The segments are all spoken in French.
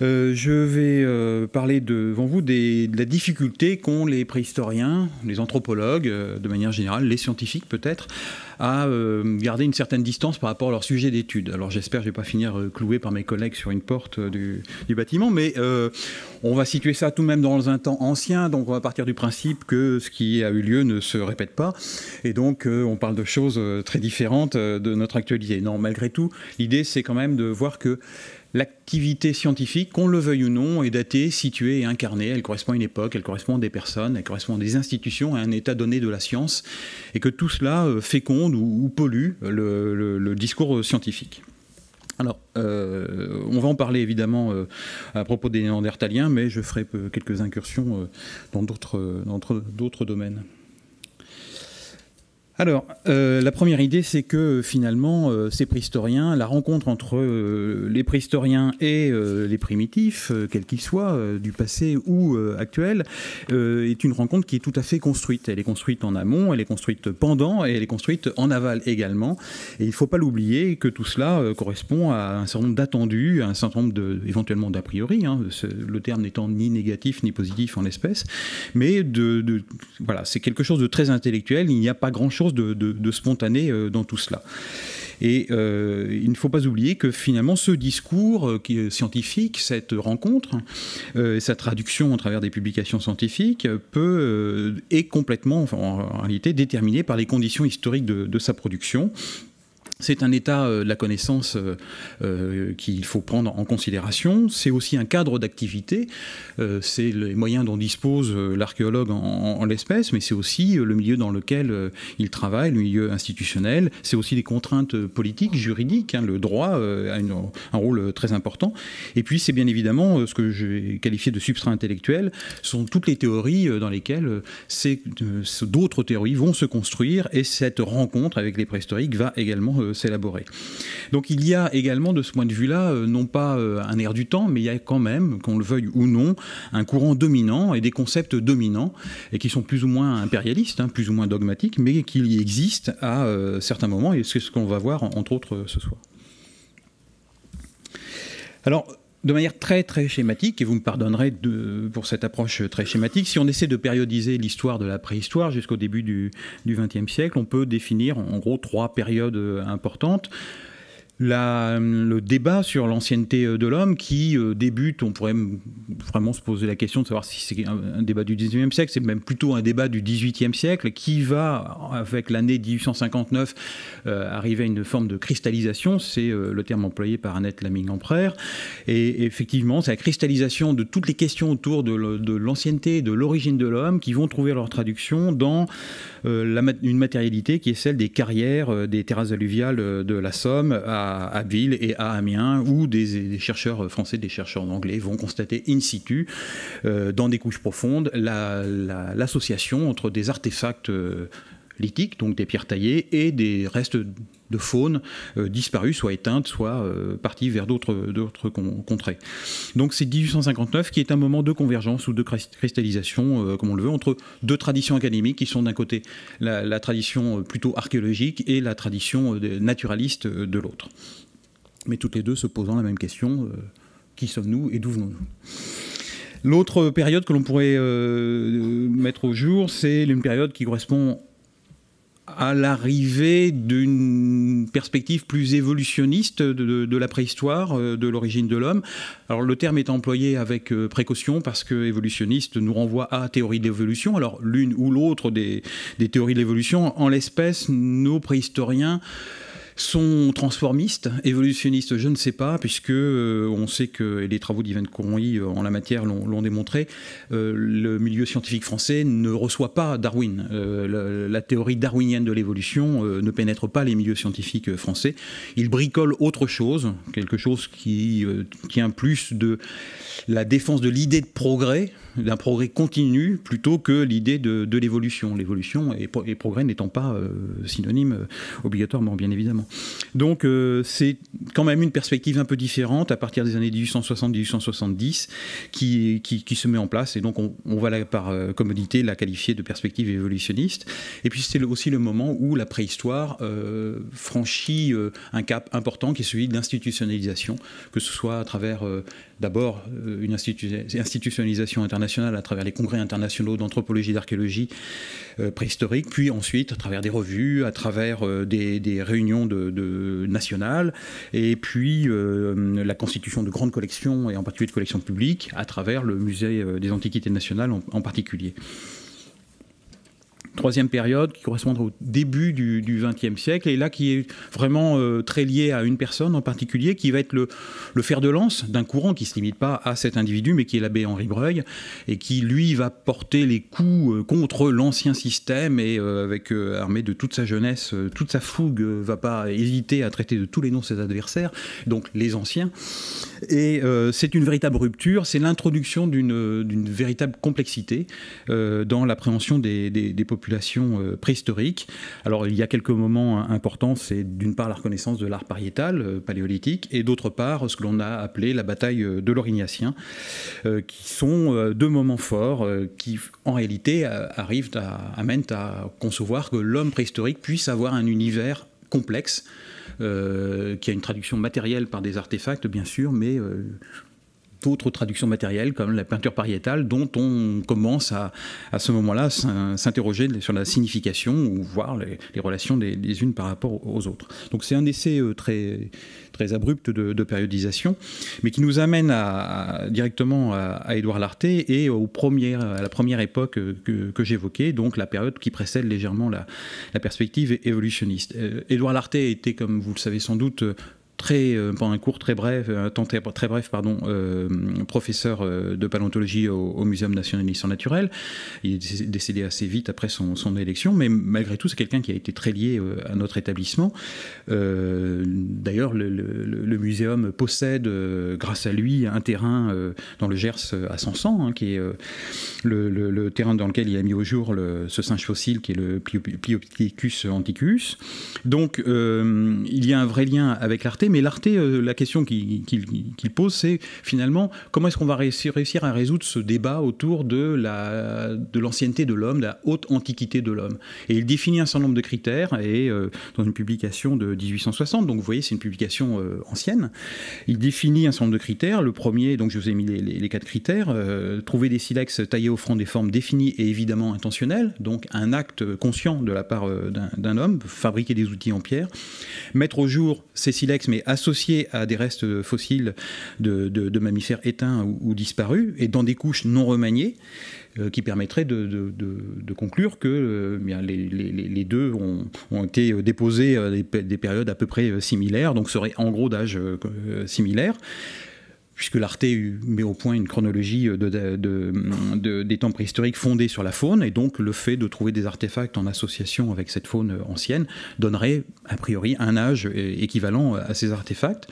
Je vais parler devant vous de la difficulté qu'ont les préhistoriens, les anthropologues, de manière générale, les scientifiques peut-être, à garder une certaine distance par rapport à leur sujet d'étude. Alors j'espère que je ne vais pas finir cloué par mes collègues sur une porte du bâtiment, mais on va situer ça tout de même dans un temps ancien, donc on va partir du principe que ce qui a eu lieu ne se répète pas, et donc on parle de choses très différentes de notre actualité. Non, malgré tout, l'idée c'est quand même de voir que l'activité scientifique, qu'on le veuille ou non, est datée, située et incarnée. Elle correspond à une époque, elle correspond à des personnes, elle correspond à des institutions, à un état donné de la science, et que tout cela féconde ou pollue le discours scientifique. Alors, on va en parler évidemment à propos des Néandertaliens, mais je ferai quelques incursions dans d'autres domaines. Alors, la première idée, c'est que finalement, ces préhistoriens, la rencontre entre les préhistoriens et les primitifs, quels qu'ils soient, du passé ou actuel, est une rencontre qui est tout à fait construite. Elle est construite en amont, elle est construite pendant et elle est construite en aval également. Et il ne faut pas l'oublier que tout cela correspond à un certain nombre d'attendus, à un certain nombre éventuellement d'a priori, hein, le terme n'étant ni négatif ni positif en l'espèce, mais voilà, c'est quelque chose de très intellectuel. Il n'y a pas grand-chose de spontané dans tout cela. Et il ne faut pas oublier que finalement ce discours scientifique, cette rencontre, sa traduction à travers des publications scientifiques est complètement, enfin, en réalité, déterminé par les conditions historiques de sa production. C'est un état de la connaissance qu'il faut prendre en considération. C'est aussi un cadre d'activité. C'est les moyens dont dispose l'archéologue en l'espèce, mais c'est aussi le milieu dans lequel il travaille, le milieu institutionnel. C'est aussi des contraintes politiques, juridiques. Hein, le droit a un rôle très important. Et puis, c'est bien évidemment ce que j'ai qualifié de substrat intellectuel, sont toutes les théories dans lesquelles d'autres théories vont se construire, et cette rencontre avec les préhistoriques va également s'élaborer. Donc il y a également de ce point de vue-là, non pas un air du temps, mais il y a quand même, qu'on le veuille ou non, un courant dominant et des concepts dominants, et qui sont plus ou moins impérialistes, hein, plus ou moins dogmatiques, mais qui existent à certains moments, et c'est ce qu'on va voir entre autres ce soir. Alors, de manière très très schématique, et vous me pardonnerez pour cette approche très schématique, si on essaie de périodiser l'histoire de la préhistoire jusqu'au début du XXe siècle, on peut définir en gros 3 périodes importantes. Le débat sur l'ancienneté de l'homme qui débute, on pourrait vraiment se poser la question de savoir si c'est un débat du XIXe siècle, c'est même plutôt un débat du XVIIIe siècle qui va, avec l'année 1859, arriver à une forme de cristallisation, c'est le terme employé par Annette Laming-Lamprère, et effectivement c'est la cristallisation de toutes les questions autour de l'ancienneté, de l'origine de l'homme qui vont trouver leur traduction dans une matérialité qui est celle des carrières, des terrasses alluviales de la Somme à Abbeville et à Amiens, où des chercheurs français, des chercheurs anglais vont constater in situ, dans des couches profondes, l'association entre des artefacts lithiques, donc des pierres taillées, et des restes de faune disparus, soit éteintes, soit parties vers d'autres contrées. Donc c'est 1859 qui est un moment de convergence ou de cristallisation, comme on le veut, entre 2 traditions académiques qui sont d'un côté la tradition plutôt archéologique et la tradition naturaliste de l'autre. Mais toutes les deux se posant la même question, qui sommes-nous et d'où venons-nous ? L'autre période que l'on pourrait mettre au jour, c'est une période qui correspond à l'arrivée d'une perspective plus évolutionniste de la préhistoire, de l'origine de l'homme. Alors le terme est employé avec précaution parce que évolutionniste nous renvoie à théorie de l'évolution. Alors l'une ou l'autre des théories de l'évolution, en l'espèce, nos préhistoriens sont transformistes, évolutionnistes, je ne sais pas, puisque on sait que, et les travaux d'Yvan Courrouille en la matière l'ont démontré, le milieu scientifique français ne reçoit pas Darwin. La théorie darwinienne de l'évolution ne pénètre pas les milieux scientifiques français. Il bricole autre chose, quelque chose qui tient plus de la défense de l'idée de progrès, d'un progrès continu, plutôt que l'idée de l'évolution. L'évolution et progrès n'étant pas synonymes obligatoirement, bien évidemment. Donc c'est quand même une perspective un peu différente à partir des années 1860-1870 qui se met en place, et donc on va par commodité la qualifier de perspective évolutionniste. Et puis c'est aussi le moment où la préhistoire franchit un cap important qui est celui de l'institutionnalisation, que ce soit à travers d'abord une institutionnalisation internationale à travers les congrès internationaux d'anthropologie et d'archéologie préhistorique, puis ensuite à travers des revues, à travers des réunions nationales, et puis la constitution de grandes collections, et en particulier de collections publiques, à travers le musée des Antiquités nationales en particulier. Troisième période qui correspondra au début du XXe siècle, et là qui est vraiment très lié à une personne en particulier, qui va être le fer de lance d'un courant qui ne se limite pas à cet individu, mais qui est l'abbé Henri Breuil, et qui, lui, va porter les coups contre l'ancien système, et armé de toute sa jeunesse, toute sa fougue, va pas hésiter à traiter de tous les noms ses adversaires, donc les anciens. Et c'est une véritable rupture, c'est l'introduction d'une véritable complexité dans l'appréhension des populations préhistoriques. Alors il y a quelques moments importants, c'est d'une part la reconnaissance de l'art pariétal paléolithique, et d'autre part ce que l'on a appelé la bataille de l'Aurignacien, qui sont deux moments forts qui en réalité amènent à concevoir que l'homme préhistorique puisse avoir un univers complexe, qui a une traduction matérielle par des artefacts bien sûr, mais d'autres traductions matérielles comme la peinture pariétale, dont on commence à ce moment-là s'interroger sur la signification ou voir les relations des unes par rapport aux autres. Donc c'est un essai très, très abrupt de périodisation, mais qui nous amène directement à Édouard Lartet et à la première époque que j'évoquais, donc la période qui précède légèrement la perspective évolutionniste. Édouard Lartet était, comme vous le savez sans doute, pendant un cours très bref, professeur de paléontologie au Muséum national d'histoire naturelle. Il est décédé assez vite après son élection, mais malgré tout, c'est quelqu'un qui a été très lié à notre établissement. D'ailleurs, le muséum possède, grâce à lui, un terrain dans le Gers à Sansan, qui est le terrain dans lequel il a mis au jour ce singe fossile qui est le Pliopithecus antiquus. Donc, il y a un vrai lien avec Lartet. Mais Lartet, la question qu'il pose, c'est finalement comment est-ce qu'on va réussir à résoudre ce débat autour de l'ancienneté de l'homme, de la haute antiquité de l'homme. Et il définit un certain nombre de critères, et dans une publication de 1860, donc vous voyez, c'est une publication ancienne, il définit un certain nombre de critères. Le premier, donc je vous ai mis les 4 critères, trouver des silex taillés offrant des formes définies et évidemment intentionnelles, donc un acte conscient de la part d'un homme, fabriquer des outils en pierre, mettre au jour ces silex, mais associés à des restes fossiles de mammifères éteints ou disparus, et dans des couches non remaniées, qui permettraient de conclure que les deux ont été déposés à des périodes à peu près similaires, donc seraient en gros d'âge similaire, puisque Lartet met au point une chronologie des temps préhistoriques fondée sur la faune, et donc le fait de trouver des artefacts en association avec cette faune ancienne donnerait a priori un âge équivalent à ces artefacts.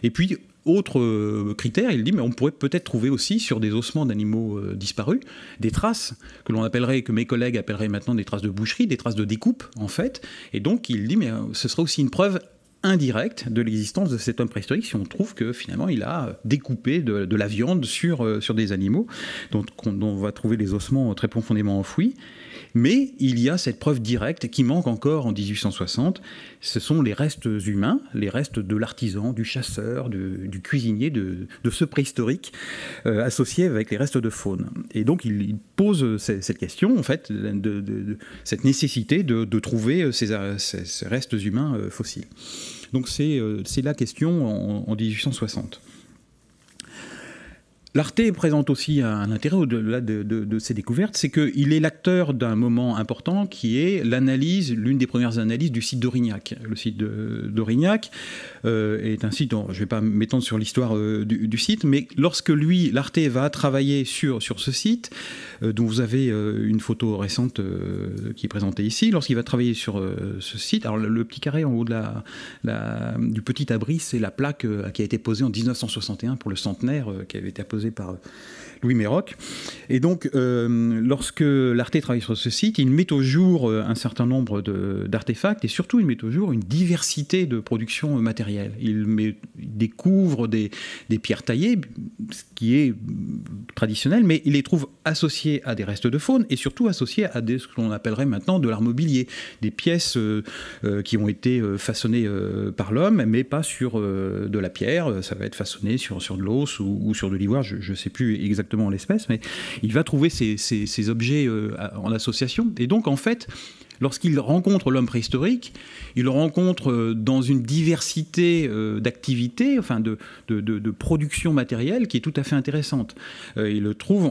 Et puis, autre critère, il dit, mais on pourrait peut-être trouver aussi sur des ossements d'animaux disparus des traces que mes collègues appelleraient maintenant des traces de boucherie, des traces de découpe en fait. Et donc il dit, mais ce serait aussi une preuve indirecte de l'existence de cet homme préhistorique si on trouve que finalement il a découpé de la viande sur des animaux dont on va trouver les ossements très profondément enfouis. Mais il y a cette preuve directe qui manque encore en 1860, ce sont les restes humains, les restes de l'artisan, du chasseur, du cuisinier, de ce préhistorique, associés avec les restes de faune. Et donc il pose cette question, en fait, de cette nécessité de trouver ces restes humains fossiles. Donc c'est la question en 1860. Lartet présente aussi un intérêt au-delà de ces découvertes, c'est qu'il est l'acteur d'un moment important qui est l'une des premières analyses du site d'Aurignac. Le site d'Aurignac est un site, je ne vais pas m'étendre sur l'histoire du site, mais lorsque Lartet va travailler sur ce site, dont vous avez une photo récente qui est présentée ici, lorsqu'il va travailler sur ce site, alors le petit carré en haut du petit abri, c'est la plaque qui a été posée en 1961 pour le centenaire, qui avait été apposée par Louis Méroc. Et donc, lorsque l'Arte travaille sur ce site, il met au jour un certain nombre d'artefacts et surtout il met au jour une diversité de productions matérielles. Il découvre des pierres taillées, ce qui est traditionnel, mais il les trouve associées à des restes de faune et surtout associées à ce que l'on appellerait maintenant de l'art mobilier, des pièces qui ont été façonnées par l'homme, mais pas sur de la pierre, ça va être façonné sur de l'os ou sur de l'ivoire, je ne sais plus exactement l'espèce, mais il va trouver ces objets en association. Et donc, en fait, lorsqu'il rencontre l'homme préhistorique, il le rencontre dans une diversité d'activités, enfin de production matérielle qui est tout à fait intéressante. Il le trouve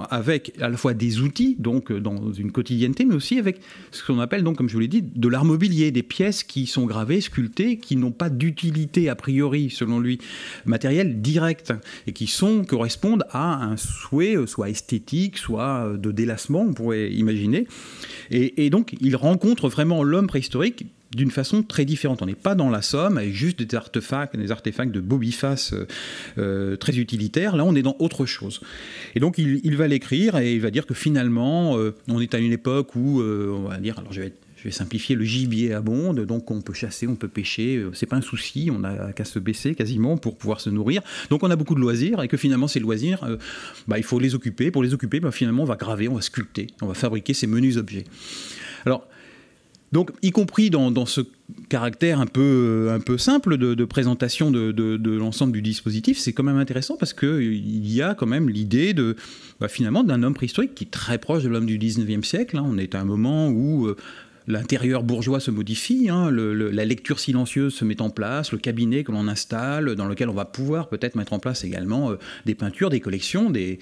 avec à la fois des outils, donc dans une quotidienneté, mais aussi avec ce qu'on appelle, donc, comme je vous l'ai dit, de l'art mobilier, des pièces qui sont gravées, sculptées, qui n'ont pas d'utilité a priori, selon lui, matérielle directe, et qui correspondent à un souhait, soit esthétique, soit de délassement, on pourrait imaginer. Et donc, il rencontre vraiment l'homme préhistorique d'une façon très différente. On n'est pas dans la Somme avec juste des artefacts de bobiface très utilitaires. Là, on est dans autre chose. Et donc, il va l'écrire et il va dire que finalement, on est à une époque où, on va dire, alors je vais simplifier, le gibier abonde, donc on peut chasser, on peut pêcher, c'est pas un souci, on n'a qu'à se baisser quasiment pour pouvoir se nourrir. Donc on a beaucoup de loisirs et que finalement ces loisirs, il faut les occuper. Pour les occuper, finalement on va graver, on va sculpter, on va fabriquer ces menus objets. Alors, donc, y compris dans ce caractère un peu simple de présentation de l'ensemble du dispositif, c'est quand même intéressant parce qu'il y a quand même l'idée finalement d'un homme préhistorique qui est très proche de l'homme du 19e siècle. On est à un moment où l'intérieur bourgeois se modifie, la lecture silencieuse se met en place, le cabinet que l'on installe, dans lequel on va pouvoir peut-être mettre en place également des peintures, des collections, des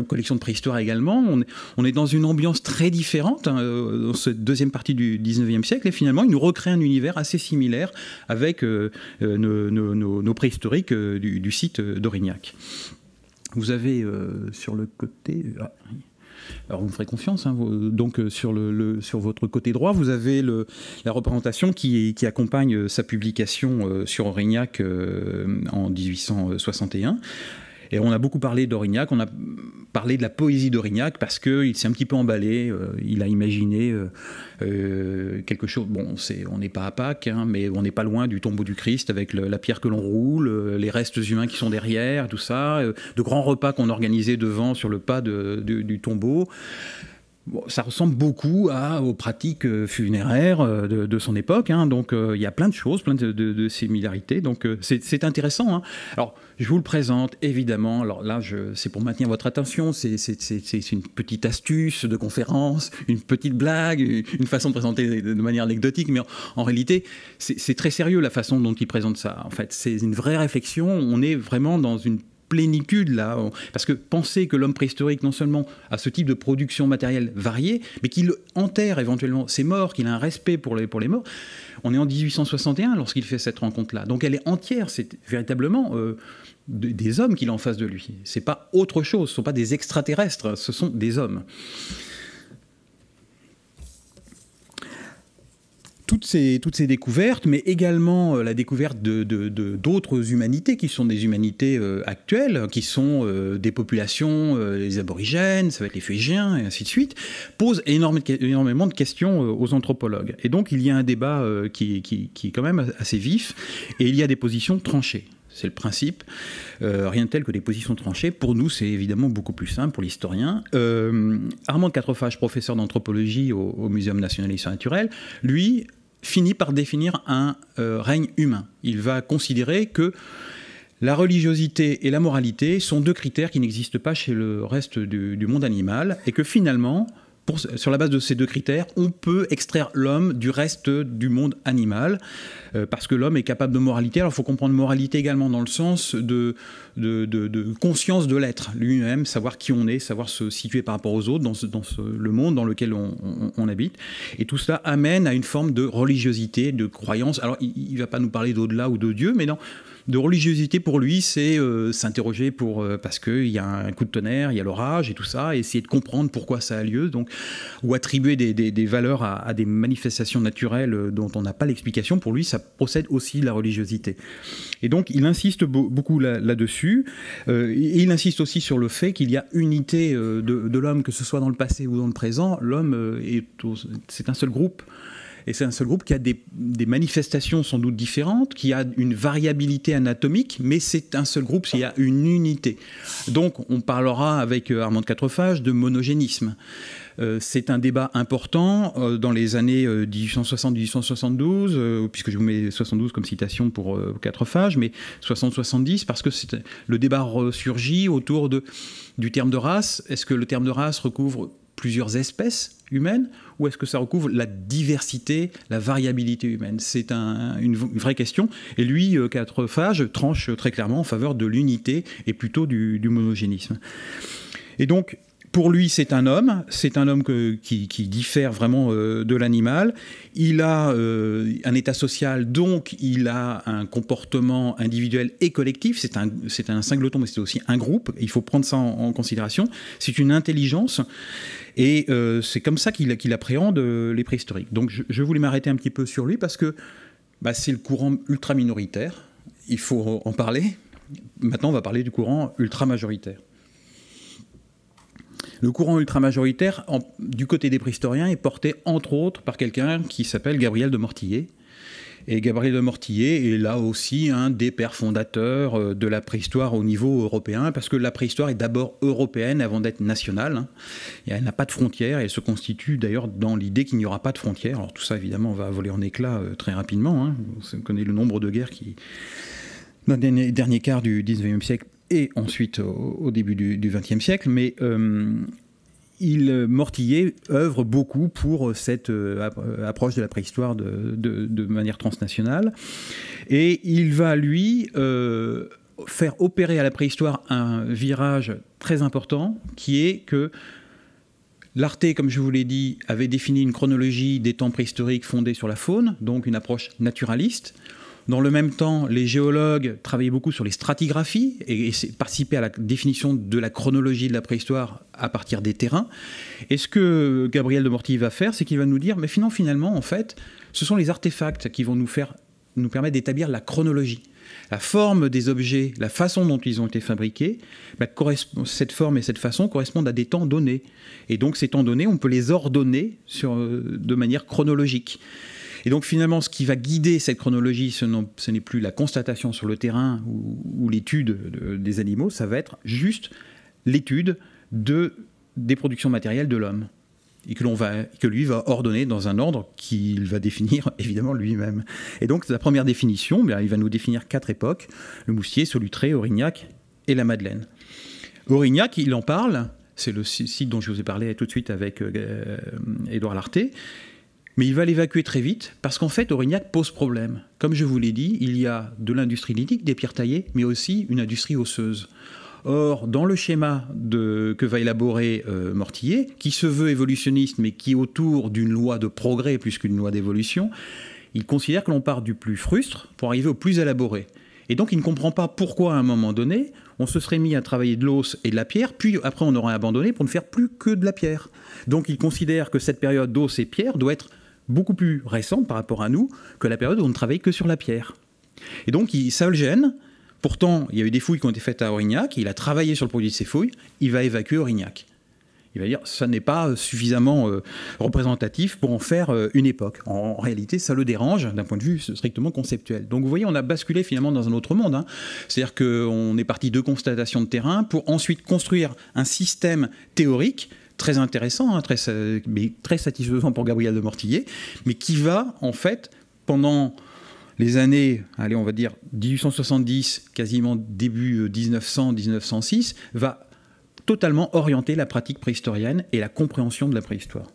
collections de préhistoire également. On est dans une ambiance très différente dans cette deuxième partie du 19e siècle, et finalement, il nous recrée un univers assez similaire avec nos préhistoriques du site d'Aurignac. Vous avez sur le côté... Alors vous me ferez confiance, donc sur votre côté droit, vous avez la représentation qui accompagne sa publication sur Aurignac en 1861. Et on a beaucoup parlé d'Aurignac, on a parlé de la poésie d'Aurignac parce qu'il s'est un petit peu emballé, il a imaginé quelque chose. Bon, on n'est pas à Pâques, mais on n'est pas loin du tombeau du Christ avec la pierre que l'on roule, les restes humains qui sont derrière, tout ça, de grands repas qu'on organisait devant sur le pas du tombeau. Bon, ça ressemble beaucoup aux pratiques funéraires de son époque, donc il y a plein de choses, plein de similarités, donc c'est intéressant. Alors, je vous le présente, évidemment, alors là, c'est pour maintenir votre attention, c'est une petite astuce de conférence, une petite blague, une façon de présenter de manière anecdotique, mais en réalité, c'est très sérieux la façon dont il présente ça. En fait, c'est une vraie réflexion, on est vraiment dans une plénitude là, parce que penser que l'homme préhistorique non seulement a ce type de production matérielle variée, mais qu'il enterre éventuellement ses morts, qu'il a un respect pour les morts. On est en 1861 lorsqu'il fait cette rencontre-là, donc elle est entière, c'est véritablement des hommes qu'il a en face de lui. C'est pas autre chose, ce ne sont pas des extraterrestres, ce sont des hommes. Toutes ces découvertes, mais également la découverte d'autres humanités qui sont des humanités actuelles, qui sont des populations, les aborigènes, ça va être les Fuégiens, et ainsi de suite, posent énormément de questions aux anthropologues. Et donc il y a un débat qui est quand même assez vif, et il y a des positions tranchées. C'est le principe. Rien de tel que des positions tranchées. Pour nous, c'est évidemment beaucoup plus simple, pour l'historien. Armand de Quatrefages, professeur d'anthropologie au Muséum national d'histoire naturelle, lui finit par définir un règne humain. Il va considérer que la religiosité et la moralité sont deux critères qui n'existent pas chez le reste du monde animal, et que finalement, sur la base de ces deux critères, on peut extraire l'homme du reste du monde animal, parce que l'homme est capable de moralité. Alors il faut comprendre moralité également dans le sens de conscience de l'être lui-même, savoir qui on est, savoir se situer par rapport aux autres dans le monde dans lequel on habite. Et tout cela amène à une forme de religiosité, de croyance. Alors il ne va pas nous parler d'au-delà ou de Dieu, mais de religiosité pour lui, c'est s'interroger parce qu'il y a un coup de tonnerre, il y a l'orage et tout ça, et essayer de comprendre pourquoi ça a lieu, donc, ou attribuer des valeurs à des manifestations naturelles dont on n'a pas l'explication. Pour lui, ça procède aussi de la religiosité. Et donc, il insiste beaucoup là-dessus. Et il insiste aussi sur le fait qu'il y a unité de l'homme, que ce soit dans le passé ou dans le présent. L'homme, c'est un seul groupe. Et c'est un seul groupe qui a des manifestations sans doute différentes, qui a une variabilité anatomique, mais c'est un seul groupe, il y a une unité. Donc, on parlera avec Armand de Quatrefages de monogénisme. C'est un débat important dans les années 1860-1872, puisque je vous mets 72 comme citation pour Quatrefages, mais 60-70, parce que le débat ressurgit autour du terme de race. Est-ce que le terme de race recouvre plusieurs espèces humaines, ou est-ce que ça recouvre la diversité, la variabilité humaine? C'est une vraie question. Et lui, Quatrefages, tranche très clairement en faveur de l'unité et plutôt du monogénisme. Et donc, pour lui, c'est un homme qui diffère vraiment de l'animal. Il a un état social, donc il a un comportement individuel et collectif. C'est un singleton, mais c'est aussi un groupe. Il faut prendre ça en considération. C'est une intelligence. Et c'est comme ça qu'il appréhende les préhistoriques. Donc je voulais m'arrêter un petit peu sur lui parce que c'est le courant ultra-minoritaire. Il faut en parler. Maintenant, on va parler du courant ultra-majoritaire. Le courant ultra-majoritaire, du côté des préhistoriens, est porté entre autres par quelqu'un qui s'appelle Gabriel de Mortillet. Et Gabriel de Mortillet est là aussi un des pères fondateurs de la préhistoire au niveau européen, parce que la préhistoire est d'abord européenne avant d'être nationale. Hein. Et elle n'a pas de frontières, et elle se constitue d'ailleurs dans l'idée qu'il n'y aura pas de frontières. Alors tout ça, évidemment, va voler en éclats très rapidement. Hein. On connaît le nombre de guerres dans le dernier quart du XIXe siècle, et ensuite au début du XXe siècle, mais Mortillet œuvre beaucoup pour cette approche de la préhistoire de manière transnationale, et il va, lui, faire opérer à la préhistoire un virage très important, qui est que l'Arte, comme je vous l'ai dit, avait défini une chronologie des temps préhistoriques fondée sur la faune, donc une approche naturaliste. Dans le même temps, les géologues travaillaient beaucoup sur les stratigraphies et participaient à la définition de la chronologie de la préhistoire à partir des terrains. Et ce que Gabriel de Mortillet va faire, c'est qu'il va nous dire, mais finalement, en fait, ce sont les artefacts qui vont nous permettre d'établir la chronologie. La forme des objets, la façon dont ils ont été fabriqués, cette forme et cette façon correspondent à des temps donnés. Et donc ces temps donnés, on peut les ordonner de manière chronologique. Et donc finalement, ce qui va guider cette chronologie, ce n'est plus la constatation sur le terrain ou l'étude des animaux, ça va être juste l'étude des productions matérielles de l'homme. Et que lui va ordonner dans un ordre qu'il va définir évidemment lui-même. Et donc la première définition, il va nous définir 4 époques: le Moustier, Solutré, Aurignac et la Madeleine. Aurignac, il en parle, c'est le site dont je vous ai parlé tout de suite avec Édouard Larté. Mais il va l'évacuer très vite, parce qu'en fait, Aurignac pose problème. Comme je vous l'ai dit, il y a de l'industrie lithique, des pierres taillées, mais aussi une industrie osseuse. Or, dans le schéma que va élaborer Mortillet, qui se veut évolutionniste, mais qui est autour d'une loi de progrès plus qu'une loi d'évolution, il considère que l'on part du plus frustre pour arriver au plus élaboré. Et donc, il ne comprend pas pourquoi, à un moment donné, on se serait mis à travailler de l'os et de la pierre, puis après, on aurait abandonné pour ne faire plus que de la pierre. Donc, il considère que cette période d'os et pierre doit être beaucoup plus récente par rapport à nous que la période où on ne travaille que sur la pierre. Et donc, ça le gêne. Pourtant, il y a eu des fouilles qui ont été faites à Aurignac, il a travaillé sur le produit de ces fouilles, il va évacuer Aurignac. Il va dire que ça n'est pas suffisamment représentatif pour en faire une époque. En réalité, ça le dérange d'un point de vue strictement conceptuel. Donc vous voyez, on a basculé finalement dans un autre monde. Hein. C'est-à-dire qu'on est parti de constatations de terrain pour ensuite construire un système théorique très intéressant, hein, mais très satisfaisant pour Gabriel de Mortillet, mais qui va, en fait, pendant les années, on va dire 1870, quasiment début 1900-1906, va totalement orienter la pratique préhistorienne et la compréhension de la préhistoire.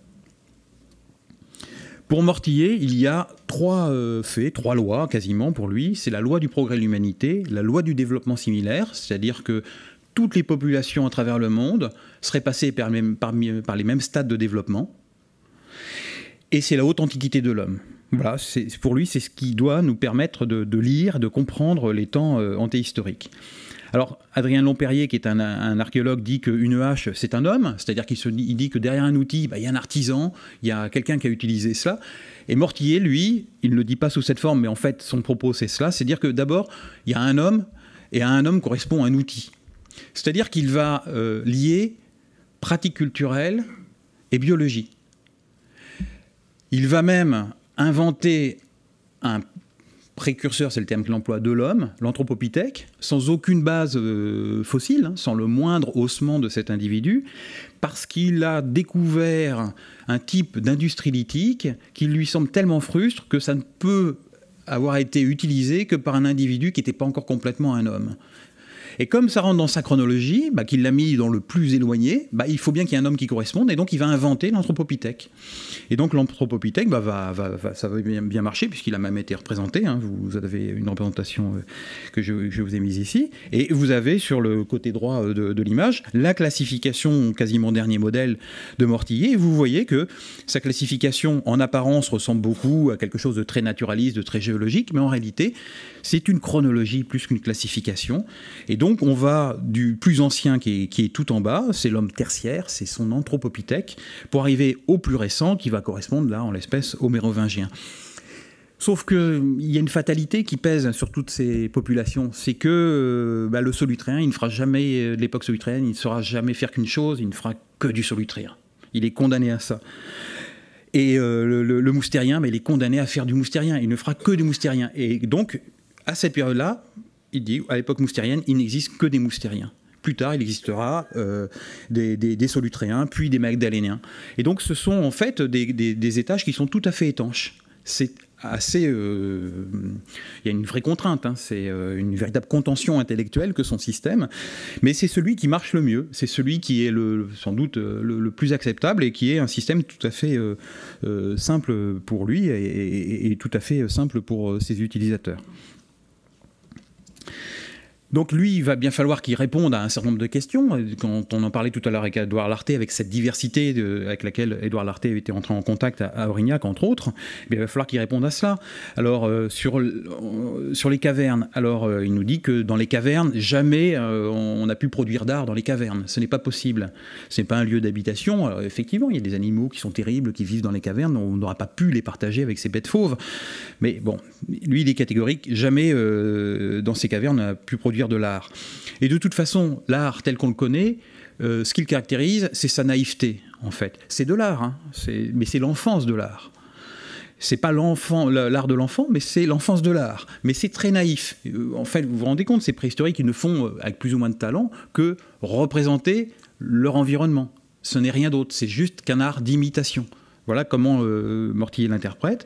Pour Mortillet, il y a 3 faits, 3 lois quasiment pour lui. C'est la loi du progrès de l'humanité, la loi du développement similaire, c'est-à-dire que toutes les populations à travers le monde seraient passées par les mêmes stades de développement. Et c'est la haute antiquité de l'homme. Voilà, pour lui, c'est ce qui doit nous permettre de lire, de comprendre les temps antéhistoriques. Alors, Adrien Lomperrier, qui est un archéologue, dit qu'une hache, c'est un homme, c'est-à-dire qu'il dit que derrière un outil, il y a un artisan, il y a quelqu'un qui a utilisé cela. Et Mortillier, lui, il ne le dit pas sous cette forme, mais en fait, son propos, c'est cela, c'est dire que d'abord, il y a un homme, et à un homme correspond un outil. C'est-à-dire qu'il va lier pratique culturelle et biologie. Il va même inventer un précurseur, c'est le terme qu'il emploie, de l'homme, l'anthropopithèque, sans aucune base fossile, sans le moindre ossement de cet individu, parce qu'il a découvert un type d'industrie lithique qui lui semble tellement frustre que ça ne peut avoir été utilisé que par un individu qui n'était pas encore complètement un homme. Et comme ça rentre dans sa chronologie, qu'il l'a mis dans le plus éloigné, il faut bien qu'il y ait un homme qui corresponde, et donc il va inventer l'anthropopithèque. Et donc l'anthropopithèque, ça va bien marcher, puisqu'il a même été représenté. Hein. Vous avez une représentation que je vous ai mise ici. Et vous avez sur le côté droit de l'image la classification quasiment dernier modèle de Mortillier. Et vous voyez que sa classification en apparence ressemble beaucoup à quelque chose de très naturaliste, de très géologique, mais en réalité, c'est une chronologie plus qu'une classification. Et donc, on va du plus ancien qui est tout en bas, c'est l'homme tertiaire, c'est son anthropopithèque, pour arriver au plus récent qui va correspondre, là, en l'espèce, au mérovingien. Sauf qu'il y a une fatalité qui pèse sur toutes ces populations, c'est que le solutréen, il ne fera jamais, de l'époque solutréenne, il ne saura jamais faire qu'une chose, il ne fera que du solutréen. Il est condamné à ça. Et le moustérien, il est condamné à faire du moustérien, il ne fera que du moustérien. Et donc, à cette période-là, il dit, à l'époque moustérienne, il n'existe que des moustériens. Plus tard, il existera des solutréens, puis des magdaléniens. Et donc, ce sont en fait des étages qui sont tout à fait étanches. C'est assez... il y a une vraie contrainte, hein, c'est une véritable contention intellectuelle que son système, mais c'est celui qui marche le mieux, c'est celui qui est sans doute le plus acceptable et qui est un système tout à fait simple pour lui et tout à fait simple pour ses utilisateurs. Donc lui, il va bien falloir qu'il réponde à un certain nombre de questions. Quand on en parlait tout à l'heure avec Édouard Lartet, avec cette diversité avec laquelle Édouard Lartet avait été entré en contact à Aurignac, entre autres, il va falloir qu'il réponde à cela. Alors, sur les cavernes, il nous dit que dans les cavernes, jamais on n'a pu produire d'art dans les cavernes. Ce n'est pas possible. Ce n'est pas un lieu d'habitation. Alors, effectivement, il y a des animaux qui sont terribles, qui vivent dans les cavernes. On n'aura pas pu les partager avec ces bêtes fauves. Mais bon, lui, il est catégorique. Jamais dans ces cavernes, on n'a pu produire de l'art. Et de toute façon, l'art tel qu'on le connaît, ce qui le caractérise, c'est sa naïveté, en fait. C'est de l'art, hein, mais c'est l'enfance de l'art. C'est pas l'art de l'enfant, mais c'est l'enfance de l'art. Mais c'est très naïf. En fait, vous vous rendez compte, ces préhistoriques, ils ne font, avec plus ou moins de talent, que représenter leur environnement. Ce n'est rien d'autre, c'est juste qu'un art d'imitation. Voilà comment Mortillier l'interprète.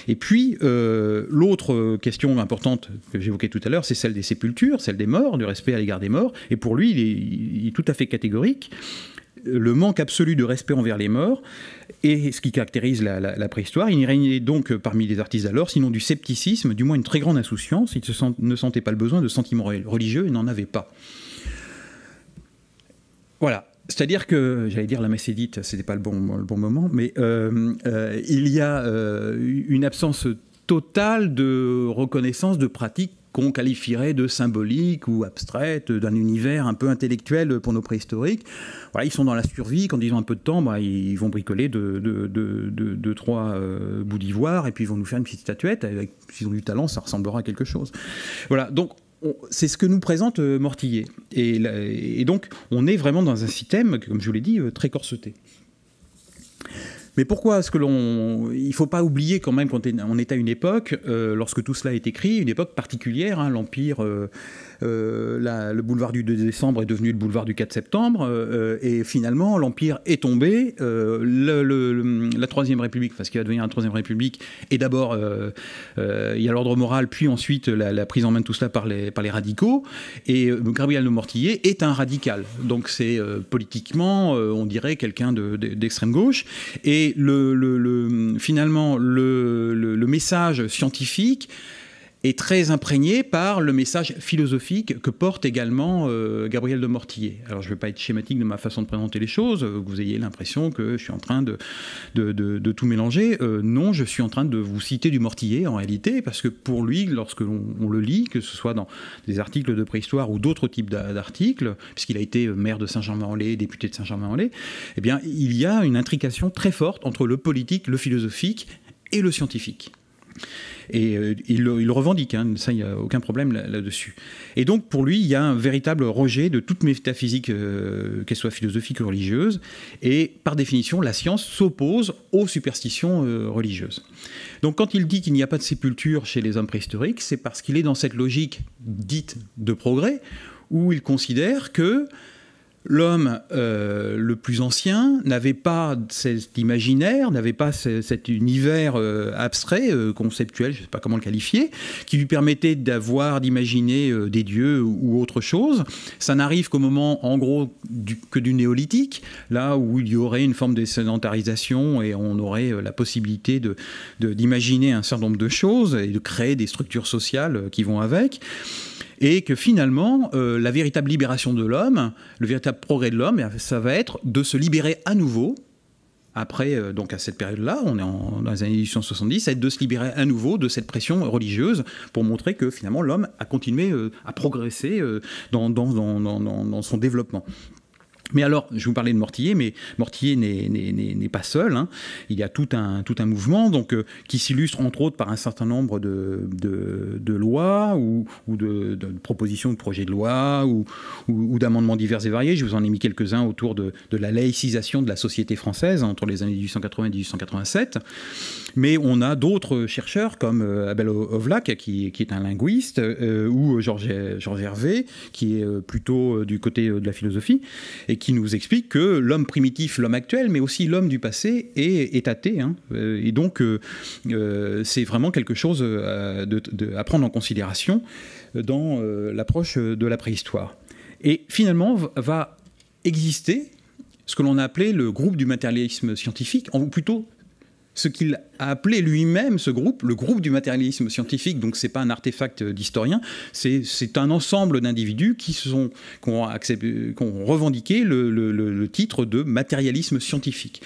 Et puis, l'autre question importante que j'évoquais tout à l'heure, c'est celle des sépultures, celle des morts, du respect à l'égard des morts. Et pour lui, il est tout à fait catégorique. Le manque absolu de respect envers les morts et ce qui caractérise la préhistoire. Il n'y régnait donc parmi les artistes d'alors, sinon du scepticisme, du moins une très grande insouciance. Ils ne sentaient pas le besoin de sentiments religieux et n'en avaient pas. Voilà. C'est-à-dire que, j'allais dire la messe est dite, c'était pas le bon moment, mais il y a une absence totale de reconnaissance de pratiques qu'on qualifierait de symboliques ou abstraites, d'un univers un peu intellectuel pour nos préhistoriques. Voilà, ils sont dans la survie, quand ils ont un peu de temps, ils vont bricoler deux, trois bouts d'ivoire, et puis ils vont nous faire une petite statuette, s'ils ont du talent, ça ressemblera à quelque chose. Voilà, donc c'est ce que nous présente Mortillier. Et donc, on est vraiment dans un système, comme je vous l'ai dit, très corseté. Mais pourquoi est-ce que il ne faut pas oublier quand même qu'on est à une époque, lorsque tout cela est écrit, une époque particulière, hein, l'Empire, le boulevard du 2 décembre est devenu le boulevard du 4 septembre, et finalement l'Empire est tombé, la Troisième République, enfin ce qui va devenir la Troisième République, et d'abord il y a l'ordre moral, puis ensuite la prise en main de tout cela par les radicaux, et Gabriel de Mortillier est un radical, donc c'est politiquement, on dirait quelqu'un d'extrême gauche, et finalement le message scientifique est très imprégné par le message philosophique que porte également Gabriel de Mortillet. Alors je ne vais pas être schématique de ma façon de présenter les choses, que vous ayez l'impression que je suis en train de tout mélanger. Non, je suis en train de vous citer du Mortillet en réalité, parce que pour lui, lorsque l'on le lit, que ce soit dans des articles de préhistoire ou d'autres types d'articles, puisqu'il a été maire de Saint-Germain-en-Laye, député de Saint-Germain-en-Laye, eh bien, il y a une intrication très forte entre le politique, le philosophique et le scientifique. Et il le revendique, hein, ça, il n'y a aucun problème là-dessus. Et donc, pour lui, il y a un véritable rejet de toute métaphysique, qu'elle soit philosophique ou religieuse, et par définition, la science s'oppose aux superstitions religieuses. Donc, quand il dit qu'il n'y a pas de sépulture chez les hommes préhistoriques, c'est parce qu'il est dans cette logique dite de progrès, où il considère que l'homme le plus ancien n'avait pas cet imaginaire, n'avait pas cet univers abstrait, conceptuel, je ne sais pas comment le qualifier, qui lui permettait d'imaginer des dieux ou autre chose. Ça n'arrive qu'au moment, en gros, que du néolithique, là où il y aurait une forme de sédentarisation et on aurait la possibilité d'imaginer un certain nombre de choses et de créer des structures sociales qui vont avec. Et que finalement, la véritable libération de l'homme, le véritable progrès de l'homme, ça va être de se libérer à nouveau, après, donc à cette période-là, on est dans les années 1870, ça va être de se libérer à nouveau de cette pression religieuse pour montrer que finalement l'homme a continué à progresser dans son développement. Mais alors, je vous parlais de Mortillet, mais Mortillet n'est pas seul, hein. Il y a tout un mouvement donc, qui s'illustre entre autres par un certain nombre de lois ou de propositions de projets de loi ou d'amendements divers et variés. Je vous en ai mis quelques-uns autour de la laïcisation de la société française entre les années 1880 et 1887. Mais on a d'autres chercheurs comme Abel Ovlak, qui est un linguiste, ou Georges Hervé, qui est plutôt du côté de la philosophie, et qui nous explique que l'homme primitif, l'homme actuel, mais aussi l'homme du passé est athée. Hein. Et donc, c'est vraiment quelque chose à prendre en considération dans l'approche de la préhistoire. Et finalement, va exister ce que l'on a appelé le groupe du matérialisme scientifique, ou plutôt ce qu'il a appelé lui-même, ce groupe, le groupe du matérialisme scientifique. Donc ce n'est pas un artefact d'historien, c'est un ensemble d'individus qui ont revendiqué le titre de matérialisme scientifique.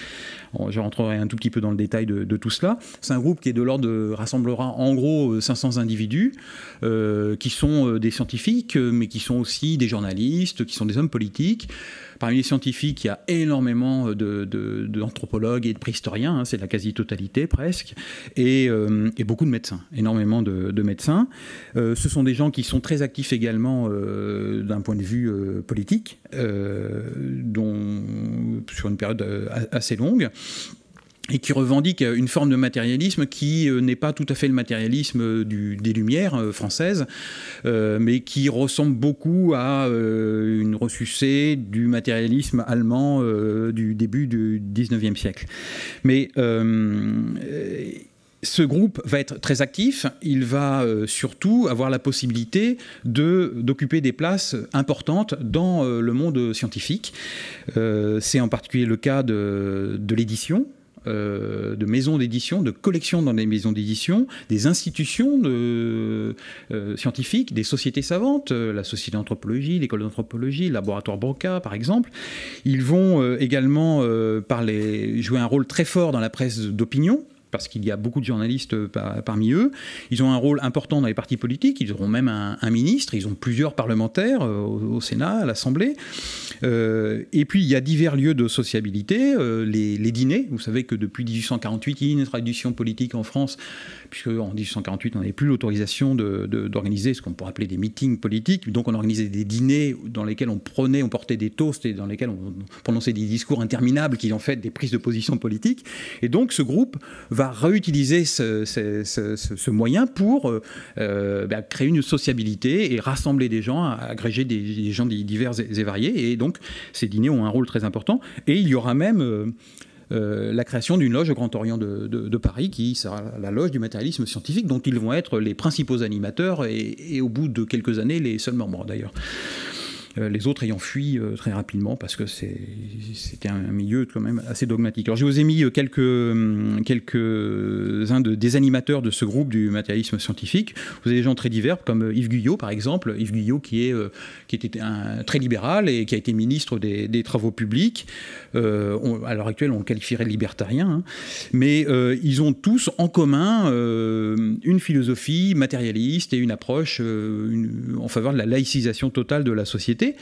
Je rentrerai un tout petit peu dans le détail de tout cela. C'est un groupe qui est de l'ordre rassemblera en gros 500 individus qui sont des scientifiques, mais qui sont aussi des journalistes, qui sont des hommes politiques. Parmi les scientifiques, il y a énormément d'anthropologues et de préhistoriens, hein, c'est la quasi-totalité presque, et beaucoup de médecins, énormément de médecins. Ce sont des gens qui sont très actifs également d'un point de vue politique, sur une période assez longue, et qui revendique une forme de matérialisme qui n'est pas tout à fait le matérialisme des Lumières françaises, mais qui ressemble beaucoup à une ressucée du matérialisme allemand du début du XIXe siècle. Mais ce groupe va être très actif, il va surtout avoir la possibilité d'occuper des places importantes dans le monde scientifique. C'est en particulier le cas de l'édition, de maisons d'édition, de collections dans des maisons d'édition, des institutions scientifiques, des sociétés savantes, la société d'anthropologie, l'école d'anthropologie, le laboratoire Broca par exemple. Ils vont également jouer un rôle très fort dans la presse d'opinion, parce qu'il y a beaucoup de journalistes parmi eux. Ils ont un rôle important dans les partis politiques, ils auront même un ministre, ils ont plusieurs parlementaires au Sénat, à l'Assemblée. Et puis il y a divers lieux de sociabilité, les dîners. Vous savez que depuis 1848, il y a une tradition politique en France, puisque en 1848, on n'avait plus l'autorisation d'organiser ce qu'on pourrait appeler des meetings politiques. Donc on organisait des dîners dans lesquels on portait des toasts et dans lesquels on prononçait des discours interminables qui en fait des prises de position politiques. Et donc ce groupe va réutiliser ce moyen pour créer une sociabilité et rassembler des gens, agréger des gens divers et variés. Et donc, ces dîners ont un rôle très important. Et il y aura même la création d'une loge au Grand Orient de Paris, qui sera la loge du matérialisme scientifique, dont ils vont être les principaux animateurs et au bout de quelques années, les seuls membres d'ailleurs. les autres ayant fui très rapidement parce que c'était un milieu quand même assez dogmatique. Alors je vous ai mis quelques-uns des animateurs de ce groupe du matérialisme scientifique. Vous avez des gens très divers comme Yves Guyot par exemple, Yves Guyot qui était très libéral et qui a été ministre des Travaux publics. À l'heure actuelle on le qualifierait de libertarien, hein. Mais ils ont tous en commun une philosophie matérialiste et une approche en faveur de la laïcisation totale de la société,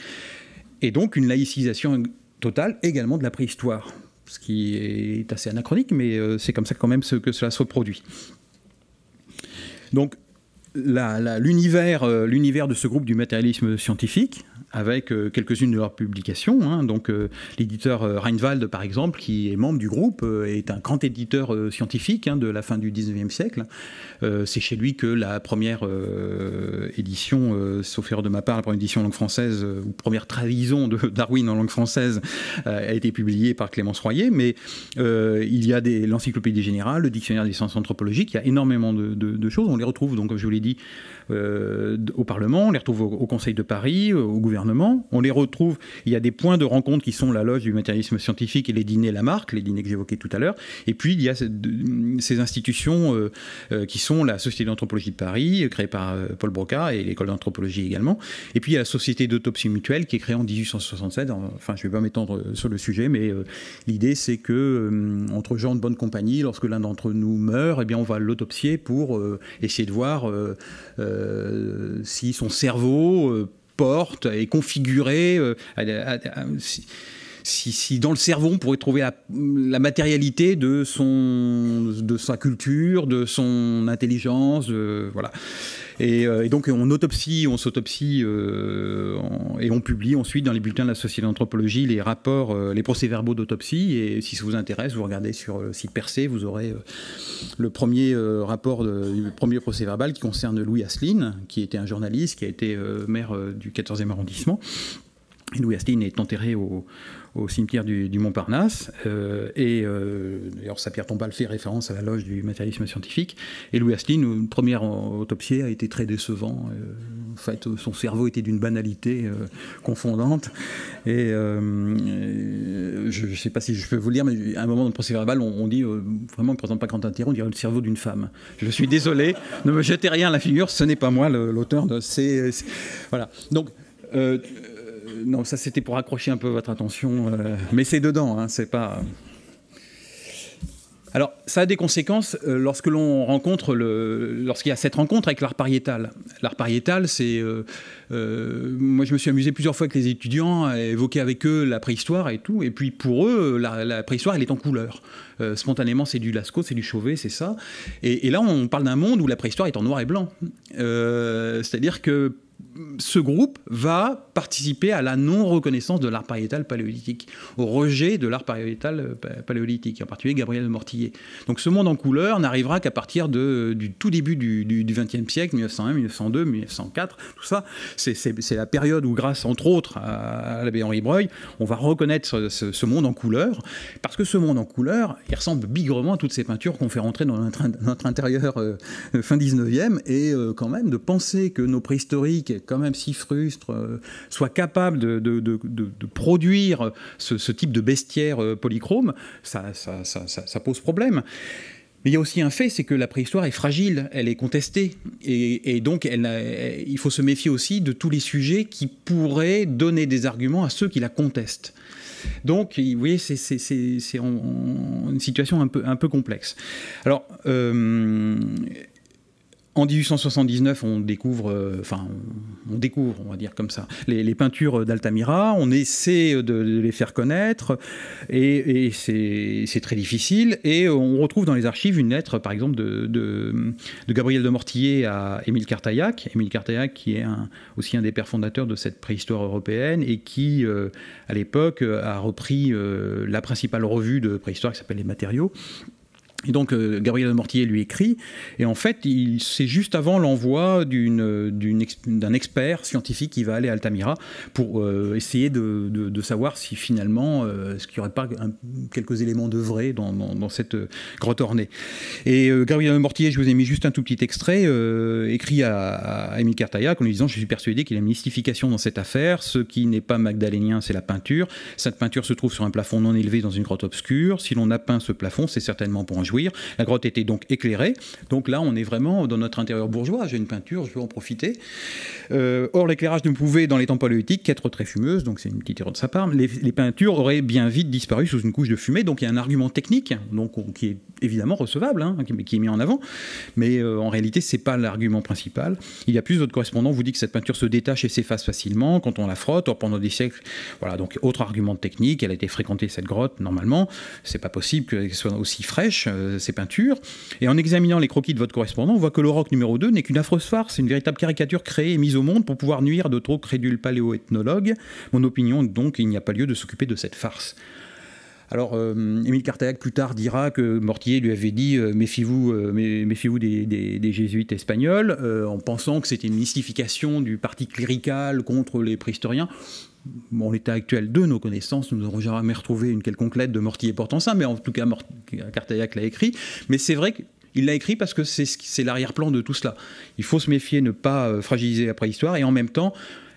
et donc une laïcisation totale également de la préhistoire, ce qui est assez anachronique, mais c'est comme ça quand même que cela se reproduit. Donc l'univers de ce groupe du matérialisme scientifique, avec quelques-unes de leurs publications, hein. Donc l'éditeur Reinwald, par exemple, qui est membre du groupe, est un grand éditeur scientifique, hein, de la fin du 19e siècle. C'est chez lui que la première édition, sauf erreur de ma part, la première édition en langue française, ou première trahison de Darwin en langue française, a été publiée par Clémence Royer. Mais il y a l'encyclopédie générale, le dictionnaire des sciences anthropologiques, il y a énormément de choses. On les retrouve, donc, comme je vous l'ai dit, au Parlement, on les retrouve au Conseil de Paris, au gouvernement. On les retrouve, il y a des points de rencontre qui sont la loge du matérialisme scientifique et les dîners Lamarck, les dîners que j'évoquais tout à l'heure. Et puis il y a ces institutions qui sont la Société d'anthropologie de Paris, créée par Paul Broca, et l'école d'anthropologie également. Et puis il y a la Société d'autopsie mutuelle qui est créée en 1867. Enfin, je ne vais pas m'étendre sur le sujet, mais l'idée c'est que entre gens de bonne compagnie, lorsque l'un d'entre nous meurt, eh bien on va l'autopsier pour essayer de voir si son cerveau porte et configuré, si dans le cerveau on pourrait trouver la matérialité de sa culture, de son intelligence, voilà. Et donc on s'autopsie et on publie ensuite dans les bulletins de la Société d'anthropologie les rapports, les procès-verbaux d'autopsie. Et si ça vous intéresse, vous regardez sur le site Percé, vous aurez le premier rapport du premier procès-verbal qui concerne Louis Asseline, qui était un journaliste, qui a été maire du 14e arrondissement. Et Louis Asseline est enterré au cimetière du Montparnasse, d'ailleurs sa pierre tombale fait référence à la loge du matérialisme scientifique. Et Louis Asseline, une première autopsie, a été très décevant. En fait, son cerveau était d'une banalité confondante. Et je ne sais pas si je peux vous le dire, mais à un moment dans le procès verbal, on dit vraiment, il ne présente pas grand intérêt, on dirait le cerveau d'une femme. Je suis désolé, ne me jetez rien à la figure, ce n'est pas moi l'auteur de ces... Voilà. Donc... non, ça c'était pour accrocher un peu votre attention, mais c'est dedans, hein, c'est pas... Alors, ça a des conséquences lorsqu'il y a cette rencontre avec l'art pariétal. L'art pariétal, c'est... moi, je me suis amusé plusieurs fois avec les étudiants à évoquer avec eux la préhistoire et tout, et puis pour eux, la préhistoire, elle est en couleur. Spontanément, c'est du Lascaux, c'est du Chauvet, c'est ça. Et là, on parle d'un monde où la préhistoire est en noir et blanc. C'est-à-dire que ce groupe va participer à la non-reconnaissance de l'art pariétal paléolithique, au rejet de l'art pariétal paléolithique, en particulier Gabriel de Mortillet. Donc ce monde en couleur n'arrivera qu'à partir du tout début du XXe siècle, 1901, 1902, 1904, tout ça. C'est la période où, grâce entre autres à l'abbé Henri Breuil, on va reconnaître ce monde en couleur, parce que ce monde en couleur, il ressemble bigrement à toutes ces peintures qu'on fait rentrer dans notre intérieur fin 19e, et quand même de penser que nos préhistoriques, quand même si frustres, soient capables de produire ce type de bestiaire polychrome, ça pose problème. Mais il y a aussi un fait, c'est que la préhistoire est fragile, elle est contestée, et donc il faut se méfier aussi de tous les sujets qui pourraient donner des arguments à ceux qui la contestent. Donc, vous voyez, c'est une situation un peu complexe. Alors, en 1879, on découvre, on va dire comme ça, les peintures d'Altamira. On essaie de les faire connaître, et c'est très difficile. Et on retrouve dans les archives une lettre, par exemple, de Gabriel de Mortillet à Émile Cartaillac. Émile Cartaillac, qui est aussi un des pères fondateurs de cette préhistoire européenne, et qui, à l'époque, a repris la principale revue de préhistoire qui s'appelle Les Matériaux. Et donc Gabriel Mortillet lui écrit, et en fait c'est juste avant l'envoi d'un expert scientifique qui va aller à Altamira pour essayer de savoir si finalement est-ce qu'il n'y aurait pas quelques éléments de vrai dans cette grotte ornée. Et Gabriel Mortillet, je vous ai mis juste un tout petit extrait, écrit à Émile Cartaillac en lui disant: je suis persuadé qu'il y a une mystification dans cette affaire, ce qui n'est pas magdalénien c'est la peinture, cette peinture se trouve sur un plafond non élevé dans une grotte obscure, si l'on a peint ce plafond c'est certainement pour en jouir. La grotte était donc éclairée, donc là on est vraiment dans notre intérieur bourgeois, j'ai une peinture, je veux en profiter. Or l'éclairage ne pouvait dans les temps paléolithiques qu'être très fumeuse, donc c'est une petite erreur de sa part. Les peintures auraient bien vite disparu sous une couche de fumée, donc il y a un argument technique donc, qui est évidemment recevable, qui est mis en avant, mais en réalité c'est pas l'argument principal. Il y a plus d'autres correspondants vous dit que cette peinture se détache et s'efface facilement quand on la frotte. Or pendant des siècles, voilà, donc autre argument technique, elle a été fréquentée cette grotte normalement, c'est pas possible qu'elle soit aussi fraîche ces peintures. Et en examinant les croquis de votre correspondant, on voit que le roc numéro 2 n'est qu'une affreuse farce, une véritable caricature créée et mise au monde pour pouvoir nuire de trop crédules paléo-ethnologues. Mon opinion donc, il n'y a pas lieu de s'occuper de cette farce. Alors, Émile Cartaillac plus tard dira que Mortillet lui avait dit méfiez-vous des jésuites espagnols, en pensant que c'était une mystification du parti clérical contre les préhistoriens. Bon, l'état actuel de nos connaissances, nous n'aurons jamais retrouvé une quelconque lettre de Mortillet portant ça, mais en tout cas, Cartaillac l'a écrit. Mais c'est vrai qu'il l'a écrit parce que c'est l'arrière-plan de tout cela. Il faut se méfier, ne pas fragiliser la préhistoire, et en même temps,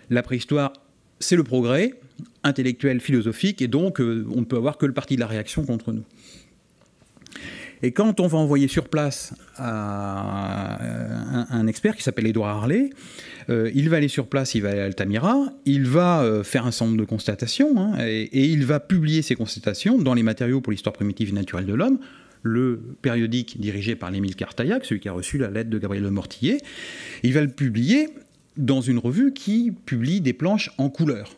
la préhistoire, c'est le progrès intellectuel, philosophique, et donc on ne peut avoir que le parti de la réaction contre nous. Et quand on va envoyer sur place un expert qui s'appelle Édouard Harley, il va aller sur place, il va aller à Altamira, il va faire un certain nombre de constatations, et il va publier ces constatations dans les matériaux pour l'histoire primitive et naturelle de l'homme, le périodique dirigé par Émile Cartaillac, celui qui a reçu la lettre de Gabriel Mortillet. Il va le publier dans une revue qui publie des planches en couleur.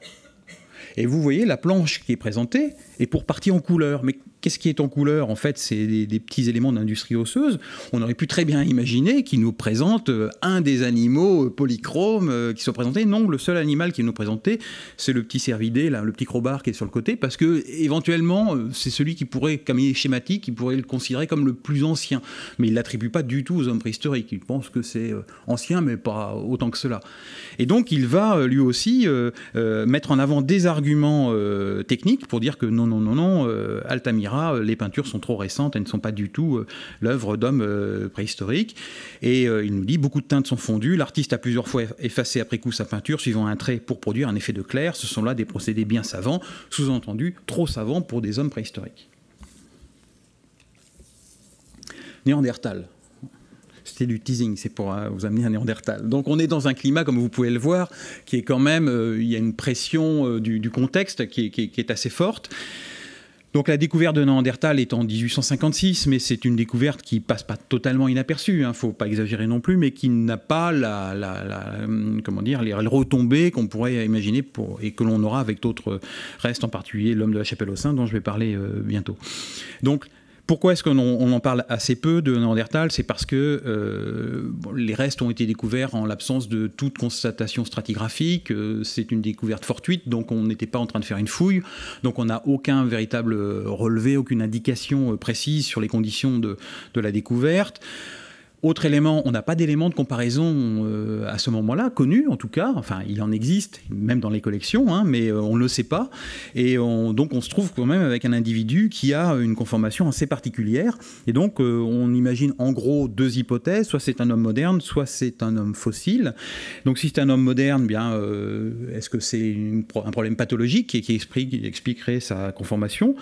Et vous voyez, la planche qui est présentée est pour partie en couleur. Mais qu'est-ce qui est en couleur ? En fait, c'est des petits éléments d'industrie osseuse. On aurait pu très bien imaginer qu'il nous présente un des animaux polychromes qui sont présentés. Non, le seul animal qui est nous présenté, c'est le petit cervidé, là, le petit crowbar qui est sur le côté, parce que éventuellement, c'est celui qui pourrait, comme il est schématique, il pourrait le considérer comme le plus ancien. Mais il ne l'attribue pas du tout aux hommes préhistoriques. Il pense que c'est ancien, mais pas autant que cela. Et donc, il va lui aussi mettre en avant des arguments techniques pour dire que non, Altamira, les peintures sont trop récentes, elles ne sont pas du tout l'œuvre d'hommes préhistoriques. Et il nous dit, beaucoup de teintes sont fondues, l'artiste a plusieurs fois effacé après coup sa peinture suivant un trait pour produire un effet de clair. Ce sont là des procédés bien savants, sous-entendu trop savants pour des hommes préhistoriques. Néandertal. C'était du teasing, c'est pour vous amener à Néandertal. Donc on est dans un climat, comme vous pouvez le voir, qui est quand même, il y a une pression du contexte qui est assez forte. Donc la découverte de Néandertal est en 1856, mais c'est une découverte qui passe pas totalement inaperçue, faut pas exagérer non plus, mais qui n'a pas les retombées qu'on pourrait imaginer et que l'on aura avec d'autres restes, en particulier l'homme de la Chapelle aux Saints, dont je vais parler bientôt. Donc pourquoi est-ce qu'on en parle assez peu de Néandertal ? C'est parce que les restes ont été découverts en l'absence de toute constatation stratigraphique. C'est une découverte fortuite, donc on n'était pas en train de faire une fouille. Donc on n'a aucun véritable relevé, aucune indication précise sur les conditions de la découverte. Autre élément, on n'a pas d'élément de comparaison à ce moment-là, connu en tout cas. Enfin, il en existe, même dans les collections, mais on ne le sait pas. Et donc on se trouve quand même avec un individu qui a une conformation assez particulière. Et donc on imagine en gros deux hypothèses. Soit c'est un homme moderne, soit c'est un homme fossile. Donc si c'est un homme moderne, bien, est-ce que c'est un problème pathologique qui expliquerait sa conformation ?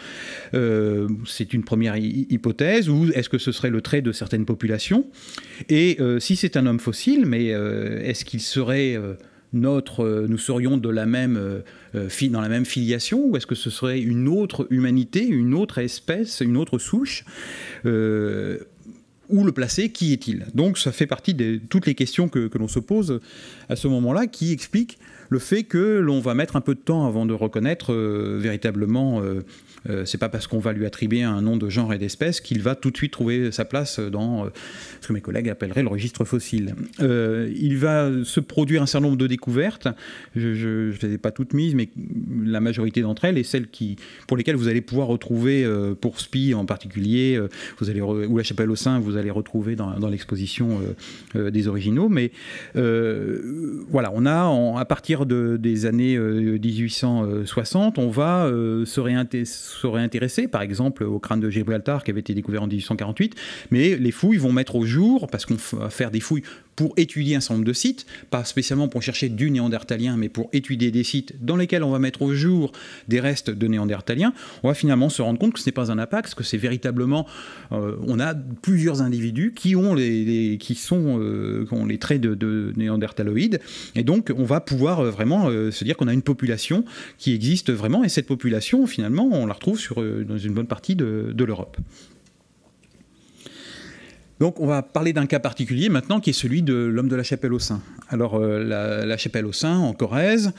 C'est une première hypothèse. Ou est-ce que ce serait le trait de certaines populations ? Et si c'est un homme fossile, mais est-ce qu'il serait nous serions dans la même filiation, ou est-ce que ce serait une autre humanité, une autre espèce, une autre souche ? Où le placer? Qui est-il? Donc ça fait partie de toutes les questions que l'on se pose à ce moment-là, qui expliquent le fait que l'on va mettre un peu de temps avant de reconnaître véritablement... c'est pas parce qu'on va lui attribuer un nom de genre et d'espèce qu'il va tout de suite trouver sa place dans ce que mes collègues appelleraient le registre fossile. Il va se produire un certain nombre de découvertes. Je ne les ai pas toutes mises, mais la majorité d'entre elles, et celles pour lesquelles vous allez pouvoir retrouver, pour Spie en particulier, ou la Chapelle aux Saints, vous allez retrouver dans l'exposition des originaux. Mais voilà, on a, à partir des années 1860, on va se réintéresser, par exemple, au crâne de Gibraltar qui avait été découvert en 1848, mais les fouilles vont mettre au jour, parce qu'on va faire des fouilles pour étudier un certain nombre de sites, pas spécialement pour chercher du néandertalien, mais pour étudier des sites dans lesquels on va mettre au jour des restes de néandertaliens, on va finalement se rendre compte que ce n'est pas un apax, que c'est véritablement... on a plusieurs individus qui ont les traits de néandertaloïdes, et donc on va pouvoir vraiment se dire qu'on a une population qui existe vraiment, et cette population, finalement, on la retrouve dans une bonne partie de l'Europe. Donc on va parler d'un cas particulier maintenant qui est celui de l'homme de la Chapelle aux Saints. Alors la Chapelle aux Saints en Corrèze,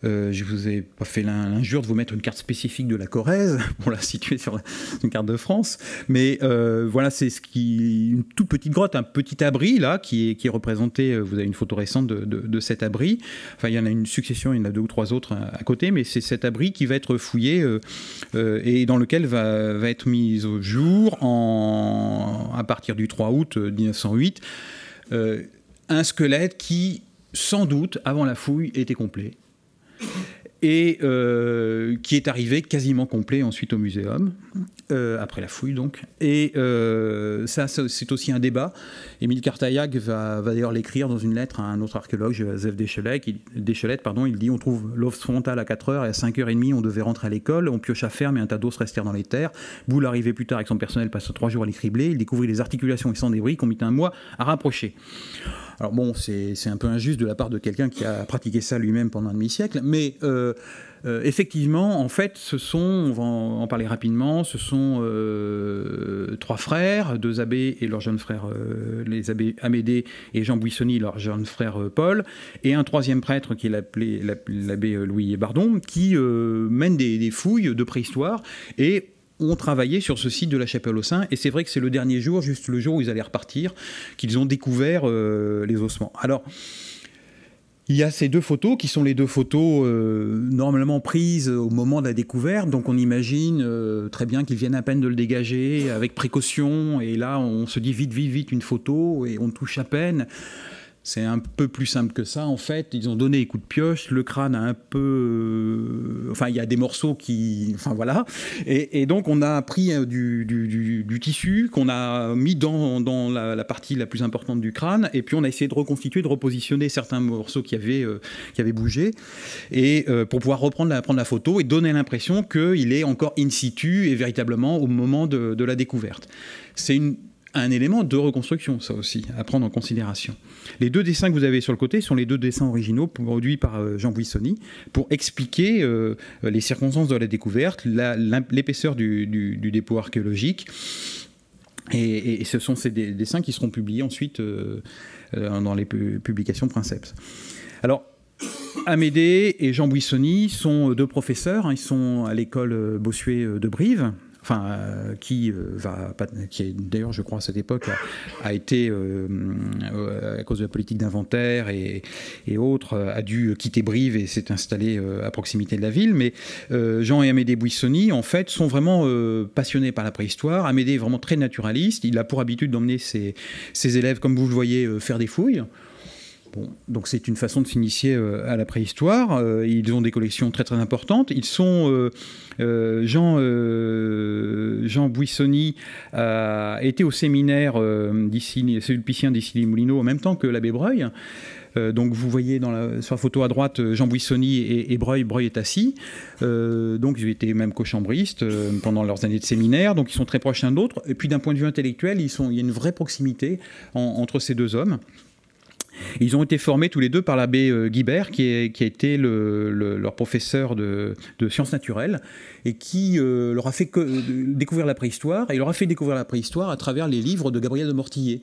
je ne vous ai pas fait l'injure de vous mettre une carte spécifique de la Corrèze pour la situer sur une carte de France, mais voilà, c'est une toute petite grotte, un petit abri là qui est représenté. Vous avez une photo récente de cet abri. Enfin, il y en a une succession, il y en a 2 ou 3 autres à côté, mais c'est cet abri qui va être fouillé et dans lequel va être mis au jour à partir du 3 août 1908 un squelette qui, sans doute, avant la fouille, était complet. Et qui est arrivé quasiment complet ensuite au muséum, après la fouille donc. Et ça, c'est aussi un débat. Émile Cartaillac va d'ailleurs l'écrire dans une lettre à un autre archéologue, Joseph Deschelette, il dit « On trouve l'os frontal à 4 heures et à 5h30, on devait rentrer à l'école, on pioche à ferme et un tas d'os restèrent dans les terres. Boulle arrivait plus tard avec son personnel, passe 3 jours à les cribler, il découvrit les articulations et sans débris qu'on mit un mois à rapprocher. » Alors bon, c'est un peu injuste de la part de quelqu'un qui a pratiqué ça lui-même pendant un demi-siècle, mais effectivement, en fait, on va en parler rapidement, ce sont 3 frères, 2 abbés et leur jeune frère, les abbés Amédée et Jean Buissonny, leur jeune frère Paul, et un 3e prêtre qui est l'abbé Louis Bardon, qui mène des fouilles de préhistoire et ont travaillé sur ce site de la Chapelle aux Saints, et c'est vrai que c'est le dernier jour, juste le jour où ils allaient repartir, qu'ils ont découvert les ossements. Alors, il y a ces 2 photos qui sont les 2 photos normalement prises au moment de la découverte, donc on imagine très bien qu'ils viennent à peine de le dégager avec précaution, et là on se dit vite une photo, et on touche à peine. C'est un peu plus simple que ça, en fait. Ils ont donné des coups de pioche, le crâne a un peu... Enfin, il y a des morceaux qui... Enfin, voilà. Et donc, on a pris du tissu qu'on a mis dans la partie la plus importante du crâne, et puis on a essayé de reconstituer, de repositionner certains morceaux qui avaient bougé, et pour pouvoir prendre la photo et donner l'impression qu'il est encore in situ et véritablement au moment de la découverte. C'est un élément de reconstruction, ça aussi, à prendre en considération. Les 2 dessins que vous avez sur le côté sont les 2 dessins originaux produits par Jean Buissonny pour expliquer les circonstances de la découverte, l'épaisseur du dépôt archéologique. Et ce sont ces dessins qui seront publiés ensuite dans les publications Princeps. Alors, Amédée et Jean Buissonny sont 2 professeurs, ils sont à l'école Bossuet de Brive, enfin, qui est d'ailleurs, je crois, à cette époque, a été, à cause de la politique d'inventaire et autres, a dû quitter Brive et s'est installé à proximité de la ville. Mais Jean et Amédée Buissonny, en fait, sont vraiment passionnés par la préhistoire. Amédée est vraiment très naturaliste. Il a pour habitude d'emmener ses élèves, comme vous le voyez, faire des fouilles. Bon, donc c'est une façon de s'initier à la préhistoire. Ils ont des collections très très importantes. Ils sont Jean Buissonny a été au séminaire sulpicien d'Issy-les-Moulineaux en même temps que l'abbé Breuil. Donc vous voyez sur la photo à droite Jean Buissonny et Breuil. Breuil est assis. Donc ils étaient même cochambristes pendant leurs années de séminaire. Donc ils sont très proches l'un de l'autre. Et puis d'un point de vue intellectuel, il y a une vraie proximité entre ces 2 hommes. Et ils ont été formés tous les deux par l'abbé Guibert, qui a été leur professeur de sciences naturelles, et qui leur a fait découvrir la préhistoire, et il leur a fait découvrir la préhistoire à travers les livres de Gabriel de Mortillet.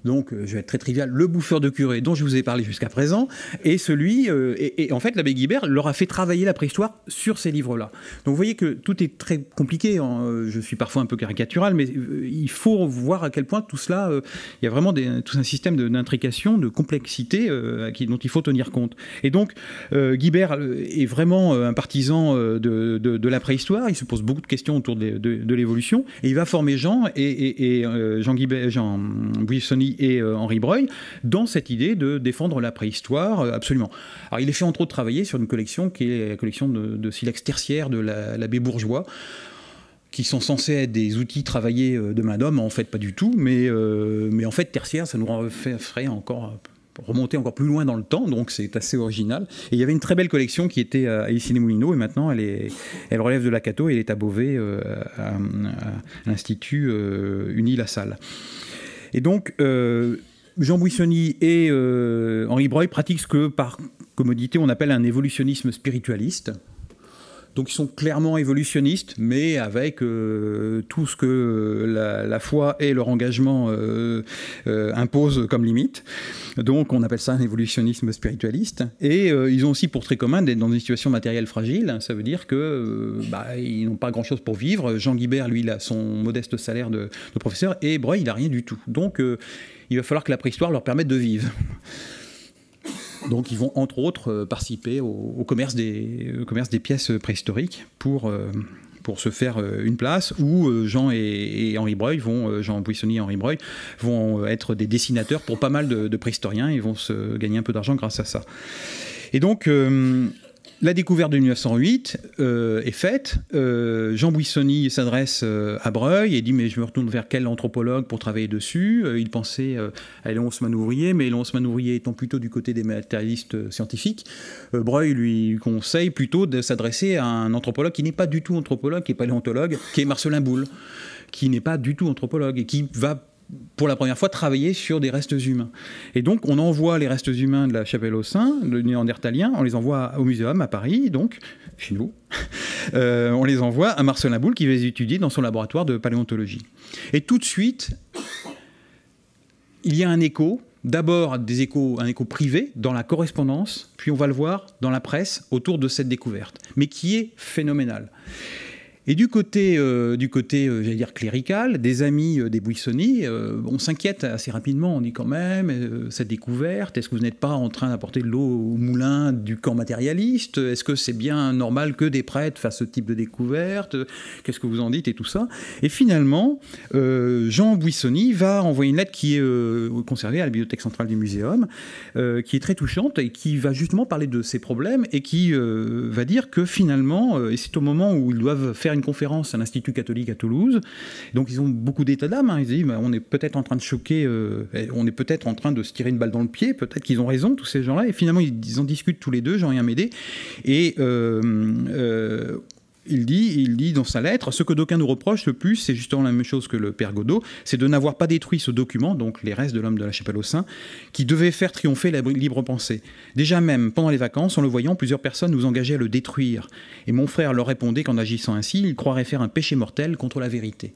Donc, je vais être très trivial, Le Bouffeur de Curé, dont je vous ai parlé jusqu'à présent, et celui, et en fait, l'abbé Guibert leur a fait travailler la préhistoire sur ces livres-là. Donc, vous voyez que tout est très compliqué. Je suis parfois un peu caricatural, mais il faut voir à quel point tout cela, il y a vraiment tout un système d'intrication, de complexité dont il faut tenir compte. Et donc, Guibert est vraiment un partisan de la préhistoire. Il se pose beaucoup de questions autour de l'évolution, et il va former Jean Jean Buissonny et Henri Breuil dans cette idée de défendre la préhistoire, absolument. Alors il est fait entre autres travailler sur une collection qui est la collection de silex tertiaire de l'abbé Bourgeois, qui sont censés être des outils travaillés de main d'homme, en fait pas du tout, mais en fait tertiaire, ça nous ferait encore remonter encore plus loin dans le temps, donc c'est assez original. Et il y avait une très belle collection qui était à Issy-les-Moulineaux, et maintenant elle relève de la Cato, et elle est à Beauvais, à l'Institut Uni-La-Salle. Et donc, Jean Buissonny et Henri Breuil pratiquent ce que, par commodité, on appelle un évolutionnisme spiritualiste. Donc, ils sont clairement évolutionnistes, mais avec tout ce que la foi et leur engagement imposent comme limite. Donc, on appelle ça un évolutionnisme spiritualiste. Et ils ont aussi pour trait commun d'être dans une situation matérielle fragile. Ça veut dire qu'ils n'ont pas grand-chose pour vivre. Jean Guibert, lui, il a son modeste salaire de professeur, et Breuil, il n'a rien du tout. Donc, il va falloir que la préhistoire leur permette de vivre. Donc ils vont entre autres participer au commerce des pièces préhistoriques pour se faire une place, où Jean et Henri Breuil Jean Buissonny et Henri Breuil vont être des dessinateurs pour pas mal de préhistoriens, et vont se gagner un peu d'argent grâce à ça. Et donc la découverte de 1908 est faite. Jean Buissonny s'adresse à Breuil et dit « mais je me retourne vers quel anthropologue pour travailler dessus ?» Il pensait à Léonce Manouvrier, mais Léonce Manouvrier étant plutôt du côté des matérialistes scientifiques, Breuil lui conseille plutôt de s'adresser à un anthropologue qui n'est pas du tout anthropologue, qui est paléontologue, qui est Marcelin Boule, qui n'est pas du tout anthropologue et qui va pour la première fois travailler sur des restes humains. Et donc on envoie les restes humains de la Chapelle aux Saints, le néandertalien, on les envoie au muséum à Paris, donc chez nous, on les envoie à Marcelin Boule qui va les étudier dans son laboratoire de paléontologie. Et tout de suite, il y a un écho, d'abord un écho privé dans la correspondance, puis on va le voir dans la presse autour de cette découverte, mais qui est phénoménal. Et du côté j'allais dire clérical, des amis des Buissonny, on s'inquiète assez rapidement. On dit quand même, cette découverte, est-ce que vous n'êtes pas en train d'apporter de l'eau au moulin du camp matérialiste? Est-ce que c'est bien normal que des prêtres fassent ce type de découverte? Qu'est-ce que vous en dites et tout ça? Et finalement, Jean Buissonny va envoyer une lettre qui est conservée à la bibliothèque centrale du muséum, qui est très touchante et qui va justement parler de ces problèmes, et qui va dire que finalement, et c'est au moment où ils doivent faire une conférence à l'Institut catholique à Toulouse. Donc ils ont beaucoup d'état d'âme. Ils disent on est peut-être en train de choquer, on est peut-être en train de se tirer une balle dans le pied. Peut-être qu'ils ont raison, tous ces gens-là. Et finalement, ils en discutent tous les deux, Jean et Amédée. Et il dit dans sa lettre, ce que d'aucuns nous reprochent le plus, c'est justement la même chose que le père Godot, c'est de n'avoir pas détruit ce document, donc les restes de l'homme de la Chapelle aux Saints, qui devait faire triompher la libre pensée. Déjà même, pendant les vacances, en le voyant, plusieurs personnes nous engageaient à le détruire. Et mon frère leur répondait qu'en agissant ainsi, il croirait faire un péché mortel contre la vérité.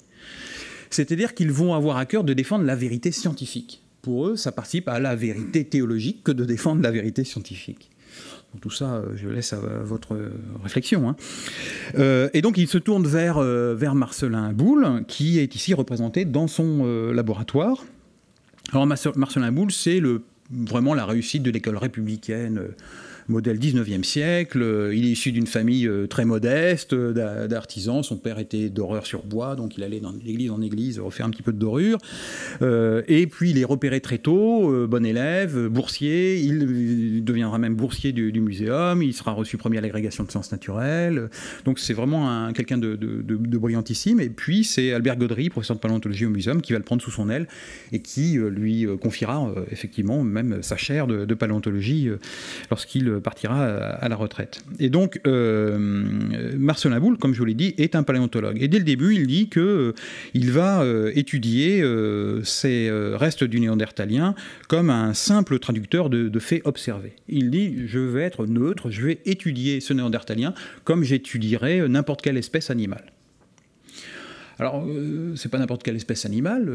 C'est-à-dire qu'ils vont avoir à cœur de défendre la vérité scientifique. Pour eux, ça participe à la vérité théologique que de défendre la vérité scientifique. Tout ça, je laisse à votre réflexion. Et donc, il se tourne vers Marcelin Boule, qui est ici représenté dans son laboratoire. Alors, Marcelin Boule, c'est vraiment la réussite de l'école républicaine, modèle 19e siècle. Il est issu d'une famille très modeste, d'artisans. Son père était doreur-sur-bois, donc il allait d'église en église refaire un petit peu de dorure. Et puis il est repéré très tôt, bon élève, boursier. Il deviendra même boursier du muséum. Il sera reçu premier à l'agrégation de sciences naturelles. Donc c'est vraiment quelqu'un de brillantissime. Et puis c'est Albert Gaudry, professeur de paléontologie au muséum, qui va le prendre sous son aile et qui lui confiera effectivement même sa chaire de paléontologie lorsqu'il partira à la retraite. Et donc, Marcelin Boule, comme je vous l'ai dit, est un paléontologue. Et dès le début, il dit qu'il va étudier ces restes du néandertalien comme un simple traducteur de faits observés. Il dit, je vais être neutre, je vais étudier ce néandertalien comme j'étudierais n'importe quelle espèce animale. Alors, c'est pas n'importe quelle espèce animale,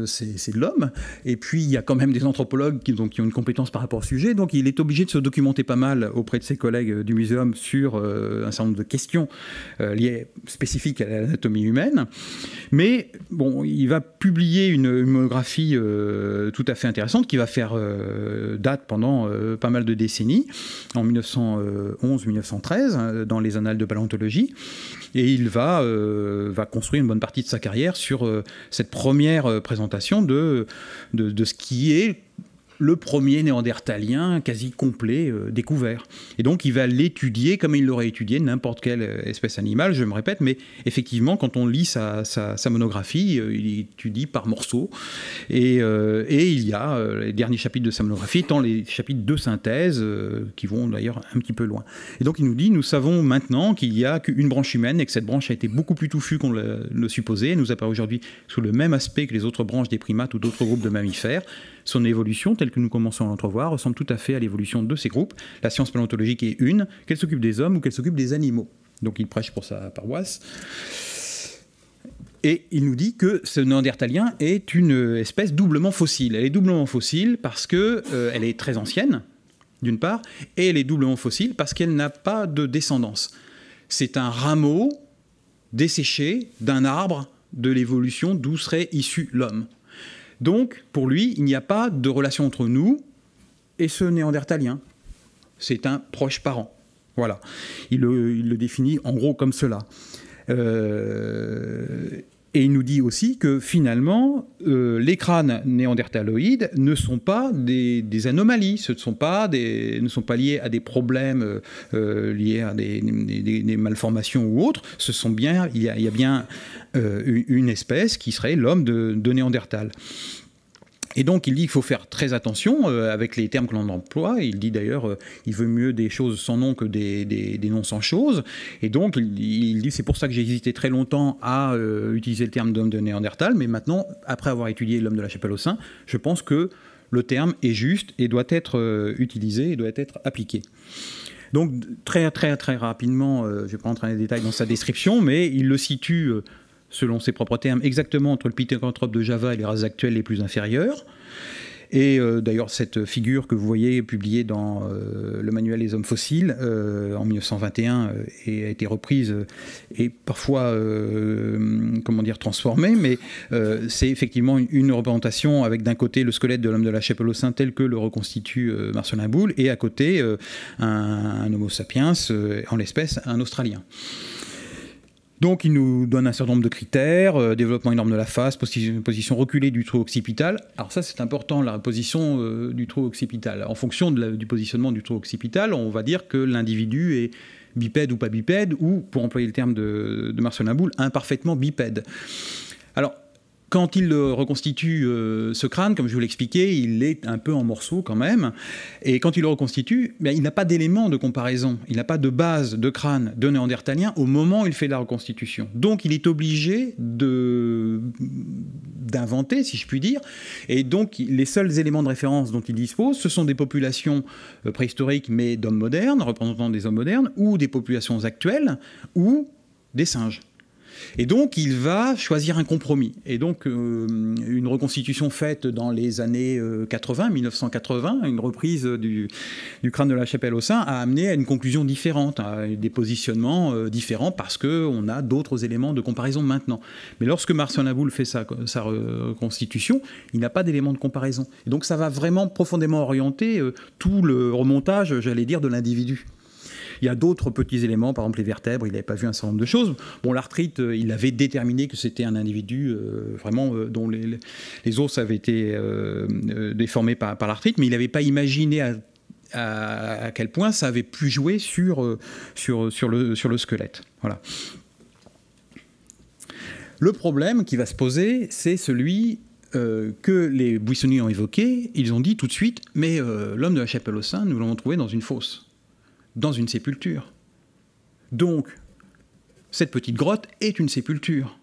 c'est l'homme. Et puis, il y a quand même des anthropologues qui ont une compétence par rapport au sujet. Donc, il est obligé de se documenter pas mal auprès de ses collègues du muséum sur un certain nombre de questions liées spécifiques à l'anatomie humaine. Mais, bon, il va publier une monographie tout à fait intéressante qui va faire date pendant pas mal de décennies, en 1911-1913, dans les Annales de paléontologie. Et il va construire une bonne partie de sa carrière sur cette première présentation de ce qui est le premier néandertalien quasi complet découvert. Et donc il va l'étudier comme il l'aurait étudié n'importe quelle espèce animale, je me répète, mais effectivement quand on lit sa monographie, il étudie par morceaux, et il y a les derniers chapitres de sa monographie étant les chapitres de synthèse qui vont d'ailleurs un petit peu loin. Et donc il nous dit, nous savons maintenant qu'il n'y a qu'une branche humaine et que cette branche a été beaucoup plus touffue qu'on le supposait. Elle nous apparaît aujourd'hui sous le même aspect que les autres branches des primates ou d'autres groupes de mammifères. Son évolution, telle que nous commençons à l'entrevoir, ressemble tout à fait à l'évolution de ces groupes. La science paléontologique est une, qu'elle s'occupe des hommes ou qu'elle s'occupe des animaux. Donc il prêche pour sa paroisse. Et il nous dit que ce néandertalien est une espèce doublement fossile. Elle est doublement fossile parce qu'elle est très ancienne, d'une part, et elle est doublement fossile parce qu'elle n'a pas de descendance. C'est un rameau desséché d'un arbre de l'évolution d'où serait issu l'homme. Donc, pour lui, il n'y a pas de relation entre nous et ce néandertalien. C'est un proche parent. Voilà. Il le définit en gros comme cela. Et il nous dit aussi que finalement, les crânes néandertaloïdes ne sont pas des anomalies, ne sont pas liés à des problèmes liés à des malformations ou autres. Il y a bien une espèce qui serait l'homme de Néandertal. Et donc, il dit qu'il faut faire très attention avec les termes que l'on emploie. Il dit d'ailleurs, il veut mieux des choses sans nom que des noms sans choses. Et donc, il dit, c'est pour ça que j'ai hésité très longtemps à utiliser le terme d'homme de Néandertal. Mais maintenant, après avoir étudié l'homme de la Chapelle aux Saints, je pense que le terme est juste et doit être utilisé et doit être appliqué. Donc, très, très, très rapidement, je ne vais pas entrer dans les détails dans sa description, mais il le situe selon ses propres termes, exactement entre le Pithecanthrope de Java et les races actuelles les plus inférieures. Et d'ailleurs, cette figure que vous voyez publiée dans le manuel des hommes fossiles en 1921 a été reprise et parfois transformée, mais c'est effectivement une représentation avec d'un côté le squelette de l'homme de la Chapelle aux Saints tel que le reconstitue Marcelin Boule, et à côté un Homo sapiens, en l'espèce un Australien. Donc il nous donne un certain nombre de critères, développement énorme de la face, position reculée du trou occipital. Alors ça c'est important, la position du trou occipital. En fonction du positionnement du trou occipital, on va dire que l'individu est bipède ou pas bipède, ou, pour employer le terme de Marcelin Boule, imparfaitement bipède. Alors, quand il reconstitue ce crâne, comme je vous l'expliquais, il est un peu en morceaux quand même. Et quand il le reconstitue, il n'a pas d'élément de comparaison. Il n'a pas de base de crâne de néandertalien au moment où il fait la reconstitution. Donc il est obligé d'inventer, si je puis dire. Et donc les seuls éléments de référence dont il dispose, ce sont des populations préhistoriques, mais d'hommes modernes, représentant des hommes modernes, ou des populations actuelles, ou des singes. Et donc, il va choisir un compromis. Et donc, une reconstitution faite dans les années 1980, une reprise du crâne de la Chapelle aux Saints, a amené à une conclusion différente, à des positionnements différents, parce qu'on a d'autres éléments de comparaison maintenant. Mais lorsque Marcelin Boule fait sa reconstitution, il n'a pas d'éléments de comparaison. Et donc, ça va vraiment profondément orienter tout le remontage, j'allais dire, de l'individu. Il y a d'autres petits éléments, par exemple les vertèbres, il n'avait pas vu un certain nombre de choses. Bon, l'arthrite, il avait déterminé que c'était un individu vraiment dont les os avaient été déformés par l'arthrite, mais il n'avait pas imaginé à quel point ça avait pu jouer sur le squelette. Voilà. Le problème qui va se poser, c'est celui que les buissonniers ont évoqué. Ils ont dit tout de suite, mais l'homme de la Chapelle aux Saints, nous l'avons trouvé dans une fosse. dans une sépulture. Donc, cette petite grotte est une sépulture.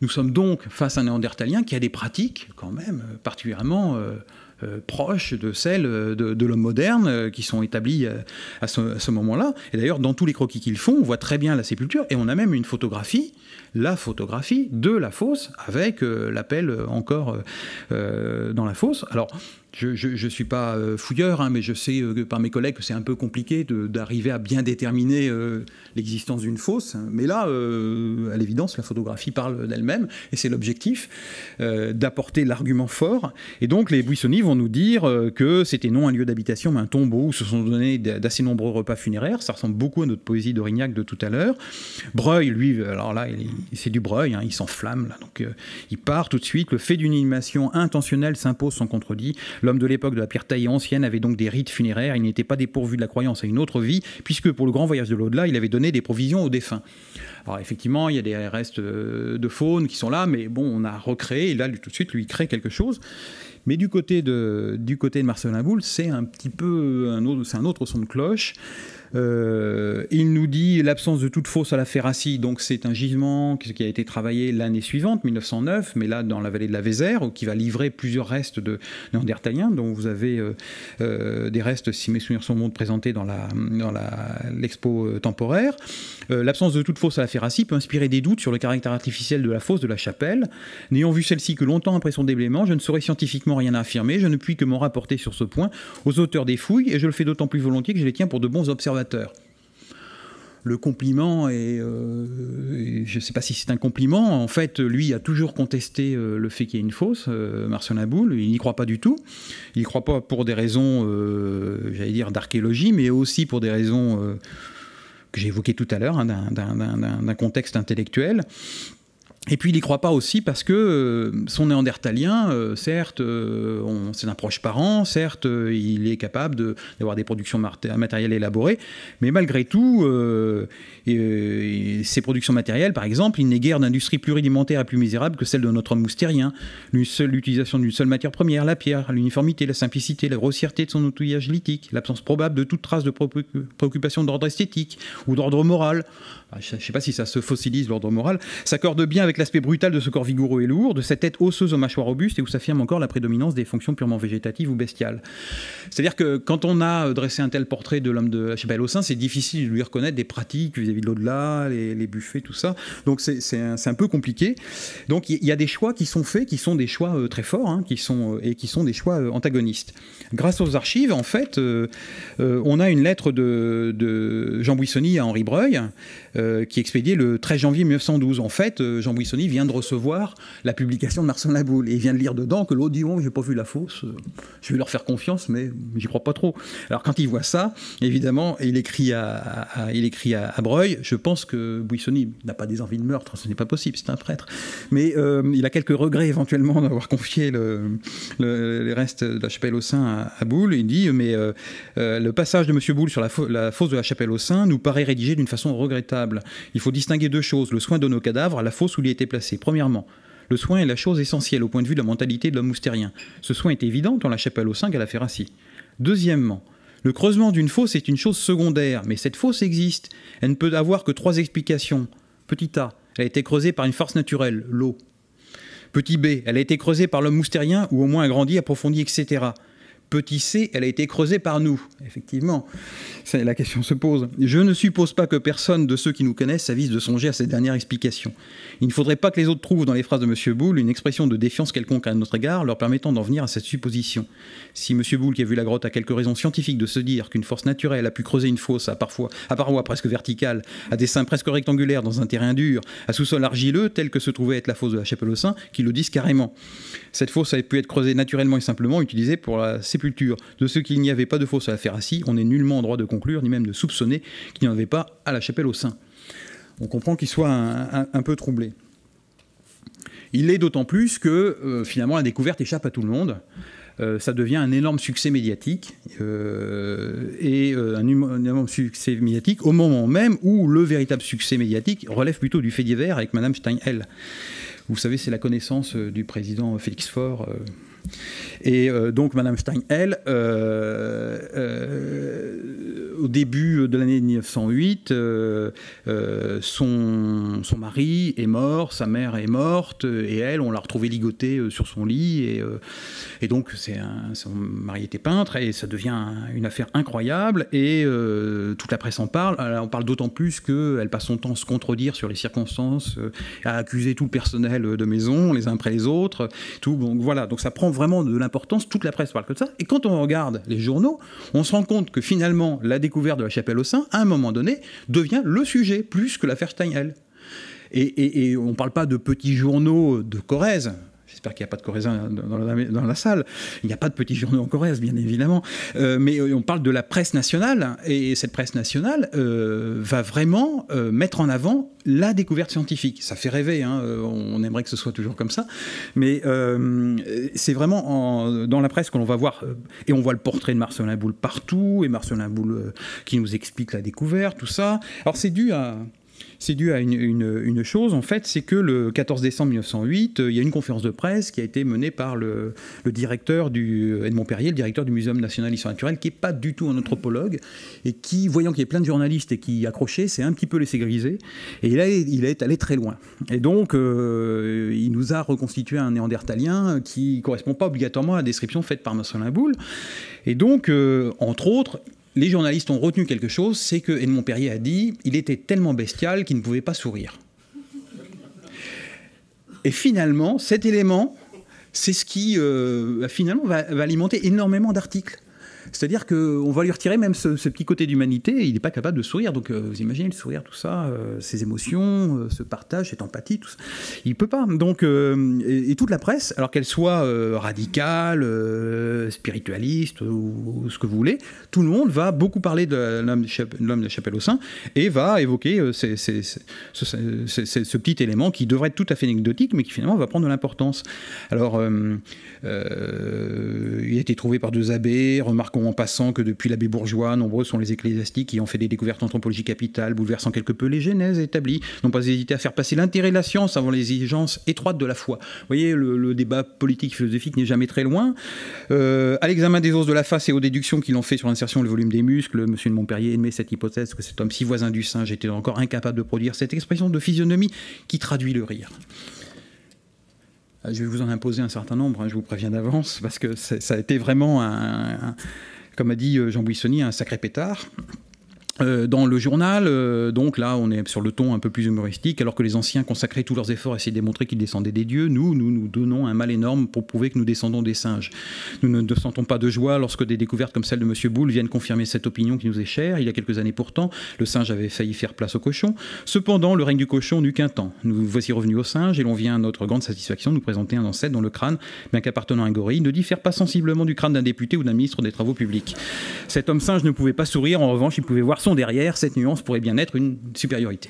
Nous sommes donc face à un néandertalien qui a des pratiques, quand même, particulièrement proches de celles de l'homme moderne, qui sont établies à ce moment-là. Et d'ailleurs, dans tous les croquis qu'ils font, on voit très bien la sépulture, et on a même une photographie, la photographie de la fosse, avec l'appel encore dans la fosse. Alors, je ne suis pas fouilleur, hein, mais je sais par mes collègues que c'est un peu compliqué d'arriver à bien déterminer l'existence d'une fosse. Mais là, à l'évidence, la photographie parle d'elle-même, et c'est l'objectif d'apporter l'argument fort. Et donc, les buissonniers vont nous dire que c'était non un lieu d'habitation, mais un tombeau où se sont donnés d'assez nombreux repas funéraires. Ça ressemble beaucoup à notre poésie d'Aurignac de tout à l'heure. Breuil, lui, alors là, c'est du Breuil, hein, il s'enflamme, là, donc il part tout de suite. Le fait d'une inhumation intentionnelle s'impose sans contredit. L'homme de l'époque de la pierre taillée ancienne avait donc des rites funéraires. Il n'était pas dépourvu de la croyance à une autre vie, puisque pour le grand voyage de l'au-delà, il avait donné des provisions aux défunts. Alors effectivement, il y a des restes de faune qui sont là, mais bon, on a recréé, et là, tout de suite, lui, il crée quelque chose. Mais du côté de Marcelin Boule, c'est un petit peu un autre son de cloche. Il nous dit l'absence de toute fosse à la Ferracie, donc c'est un gisement qui a été travaillé l'année suivante, 1909, mais là dans la vallée de la Vézère, qui va livrer plusieurs restes de néandertaliens, dont vous avez des restes, si mes souvenirs sont bons, présentés dans l'expo temporaire. L'absence de toute fosse à la Ferracie peut inspirer des doutes sur le caractère artificiel de la fosse de la Chapelle. N'ayant vu celle-ci que longtemps après son déblaiement, je ne saurais scientifiquement rien à affirmer, je ne puis que m'en rapporter sur ce point aux auteurs des fouilles, et je le fais d'autant plus volontiers que je les tiens pour de bons observateurs. Le compliment est... je ne sais pas si c'est un compliment. En fait, lui a toujours contesté le fait qu'il y ait une fosse, Marcelin Boule. Il n'y croit pas du tout. Il n'y croit pas pour des raisons, j'allais dire, d'archéologie, mais aussi pour des raisons que j'ai évoquées tout à l'heure, hein, d'un contexte intellectuel. Et puis il n'y croit pas aussi parce que son néandertalien, certes, c'est un proche parent, certes, il est capable d'avoir des productions matérielles élaborées, mais malgré tout, ces productions matérielles, par exemple, il n'est guère d'industrie plus rudimentaire et plus misérable que celle de notre homme moustérien. L'utilisation d'une seule matière première, la pierre, l'uniformité, la simplicité, la grossièreté de son outillage lithique, l'absence probable de toute trace de préoccupation d'ordre esthétique ou d'ordre moral. Je ne sais pas si ça se fossilise, l'ordre moral, s'accorde bien avec l'aspect brutal de ce corps vigoureux et lourd, de cette tête osseuse aux mâchoires robustes et où s'affirme encore la prédominance des fonctions purement végétatives ou bestiales. C'est-à-dire que quand on a dressé un tel portrait de l'homme de la Chapelle aux Saints, c'est difficile de lui reconnaître des pratiques vis-à-vis de l'au-delà, les buffets, tout ça. Donc c'est un peu compliqué. Donc il y a des choix qui sont faits, qui sont des choix très forts, hein, qui sont des choix antagonistes. Grâce aux archives, en fait, on a une lettre de Jean Buissonny à Henri Breuil, qui est expédiée le 13 janvier 1912. En fait, Jean Buissonny vient de recevoir la publication de Marcelin Boule et il vient de lire dedans que l'autre dit « Oh, j'ai pas vu la fosse, je vais leur faire confiance, mais j'y crois pas trop ». Alors quand il voit ça, évidemment, il écrit à Breuil. Je pense que Buissonny n'a pas des envies de meurtre, ce n'est pas possible, c'est un prêtre. Mais il a quelques regrets éventuellement d'avoir confié les restes de la Chapelle aux Saints à Boule. Il dit « Mais le passage de M. Boule sur la fosse de la Chapelle aux Saints nous paraît rédigé d'une façon regrettable. Il faut distinguer deux choses, le soin donné au cadavre à la fosse où il était placé. Premièrement, le soin est la chose essentielle au point de vue de la mentalité de l'homme moustérien. Ce soin est évident dans la Chapelle aux Saints qu'à la Ferracie. Deuxièmement, le creusement d'une fosse est une chose secondaire, mais cette fosse existe. Elle ne peut avoir que trois explications. Petit A, elle a été creusée par une force naturelle, l'eau. Petit B, elle a été creusée par l'homme moustérien ou au moins agrandie, approfondie, etc. Petit c, elle a été creusée par nous. Effectivement, la question se pose. Je ne suppose pas que personne de ceux qui nous connaissent s'avise de songer à cette dernière explication. Il ne faudrait pas que les autres trouvent dans les phrases de M. Boule une expression de défiance quelconque à notre égard, leur permettant d'en venir à cette supposition. Si M. Boule, qui a vu la grotte, a quelques raisons scientifiques de se dire qu'une force naturelle a pu creuser une fosse à parois presque verticales, à des seins presque rectangulaires dans un terrain dur, à sous-sol argileux, tel que se trouvait être la fosse de la Chapelle aux Saints, qu'ils le disent carrément. Cette fosse a pu être creusée naturellement et simplement, utilisée pour la sépulture. De ce qu'il n'y avait pas de fosse à la Ferracie, on n'est nullement en droit de conclure, ni même de soupçonner qu'il n'y en avait pas à la Chapelle aux Saints. On comprend qu'il soit un peu troublé. Il l'est d'autant plus que, finalement, la découverte échappe à tout le monde. Ça devient un énorme succès médiatique, un énorme succès médiatique au moment même où le véritable succès médiatique relève plutôt du fait divers avec Madame Steinhell. Vous savez, c'est la connaissance du président Félix Faure. Et donc Madame Steinhell, au début de l'année 1908, son mari est mort, sa mère est morte, et elle, on l'a retrouvée ligotée sur son lit, et donc son mari était peintre, et ça devient une affaire incroyable, et toute la presse en parle. Alors, on parle d'autant plus qu'elle passe son temps à se contredire sur les circonstances, à accuser tout le personnel de maison, les uns après les autres, tout. Donc voilà, donc ça prend vraiment de l'importance, toute la presse parle que de ça, et quand on regarde les journaux, on se rend compte que finalement, la découverte de la chapelle aux Saints, à un moment donné, devient le sujet, plus que l'affaire Steinhell. Et on ne parle pas de petits journaux de Corrèze. J'espère qu'il n'y a pas de Corrézins dans la salle. Il n'y a pas de petits journaux en Corrèze, bien évidemment. Mais on parle de la presse nationale. Et cette presse nationale va vraiment mettre en avant la découverte scientifique. Ça fait rêver, hein. On aimerait que ce soit toujours comme ça. Mais c'est vraiment dans la presse que l'on va voir. Et on voit le portrait de Marcellin Boule partout. Et Marcellin Boule qui nous explique la découverte, tout ça. Alors c'est dû à une chose, en fait, c'est que le 14 décembre 1908, il y a une conférence de presse qui a été menée par le directeur Edmond Perrier, le directeur du Muséum national d'histoire naturelle, qui n'est pas du tout un anthropologue, et qui, voyant qu'il y a plein de journalistes et qui accrochaient, s'est un petit peu laissé griser, et là, il est allé très loin. Et donc, il nous a reconstitué un néandertalien qui ne correspond pas obligatoirement à la description faite par Marcellin Boule. Et donc, entre autres, les journalistes ont retenu quelque chose, c'est que Edmond Perrier a dit il était tellement bestial qu'il ne pouvait pas sourire. Et finalement, cet élément, c'est ce qui finalement va alimenter énormément d'articles. C'est-à-dire qu'on va lui retirer même ce petit côté d'humanité, et il n'est pas capable de sourire. Donc vous imaginez le sourire, tout ça, ses émotions, ce partage, cette empathie, tout ça. Il ne peut pas. Donc, et toute la presse, alors qu'elle soit radicale, spiritualiste, ou ce que vous voulez, tout le monde va beaucoup parler de l'homme de la chapelle aux Saints, et va évoquer ce petit élément qui devrait être tout à fait anecdotique, mais qui finalement va prendre de l'importance. Alors, il a été trouvé par 2 abbés. Remarquons en passant que depuis l'abbé Bourgeois, nombreux sont les ecclésiastiques qui ont fait des découvertes anthropologiques capitales, bouleversant quelque peu les genèses établies, n'ont pas hésité à faire passer l'intérêt de la science avant les exigences étroites de la foi. Vous voyez, le débat politique philosophique n'est jamais très loin. À l'examen des os de la face et aux déductions qu'ils ont fait sur l'insertion le volume des muscles, M. de Montperrier admet cette hypothèse que cet homme si voisin du singe était encore incapable de produire cette expression de physionomie qui traduit le rire. Je vais vous en imposer un certain nombre, hein, je vous préviens d'avance, parce que ça a été vraiment, comme a dit Jean Buissonnier, un sacré pétard. Dans le journal, donc là on est sur le ton un peu plus humoristique, alors que les anciens consacraient tous leurs efforts à essayer de démontrer qu'ils descendaient des dieux, nous donnons un mal énorme pour prouver que nous descendons des singes. Nous ne sentons pas de joie lorsque des découvertes comme celle de M. Boule viennent confirmer cette opinion qui nous est chère. Il y a quelques années pourtant, le singe avait failli faire place au cochon. Cependant, le règne du cochon n'eut qu'un temps. Nous voici revenus au singe et l'on vient à notre grande satisfaction nous présenter un ancêtre dont le crâne, bien qu'appartenant à un gorille, ne diffère pas sensiblement du crâne d'un député ou d'un ministre des Travaux publics. Cet homme singe ne pouvait pas sourire, en revanche il pouvait voir son derrière, cette nuance pourrait bien être une supériorité.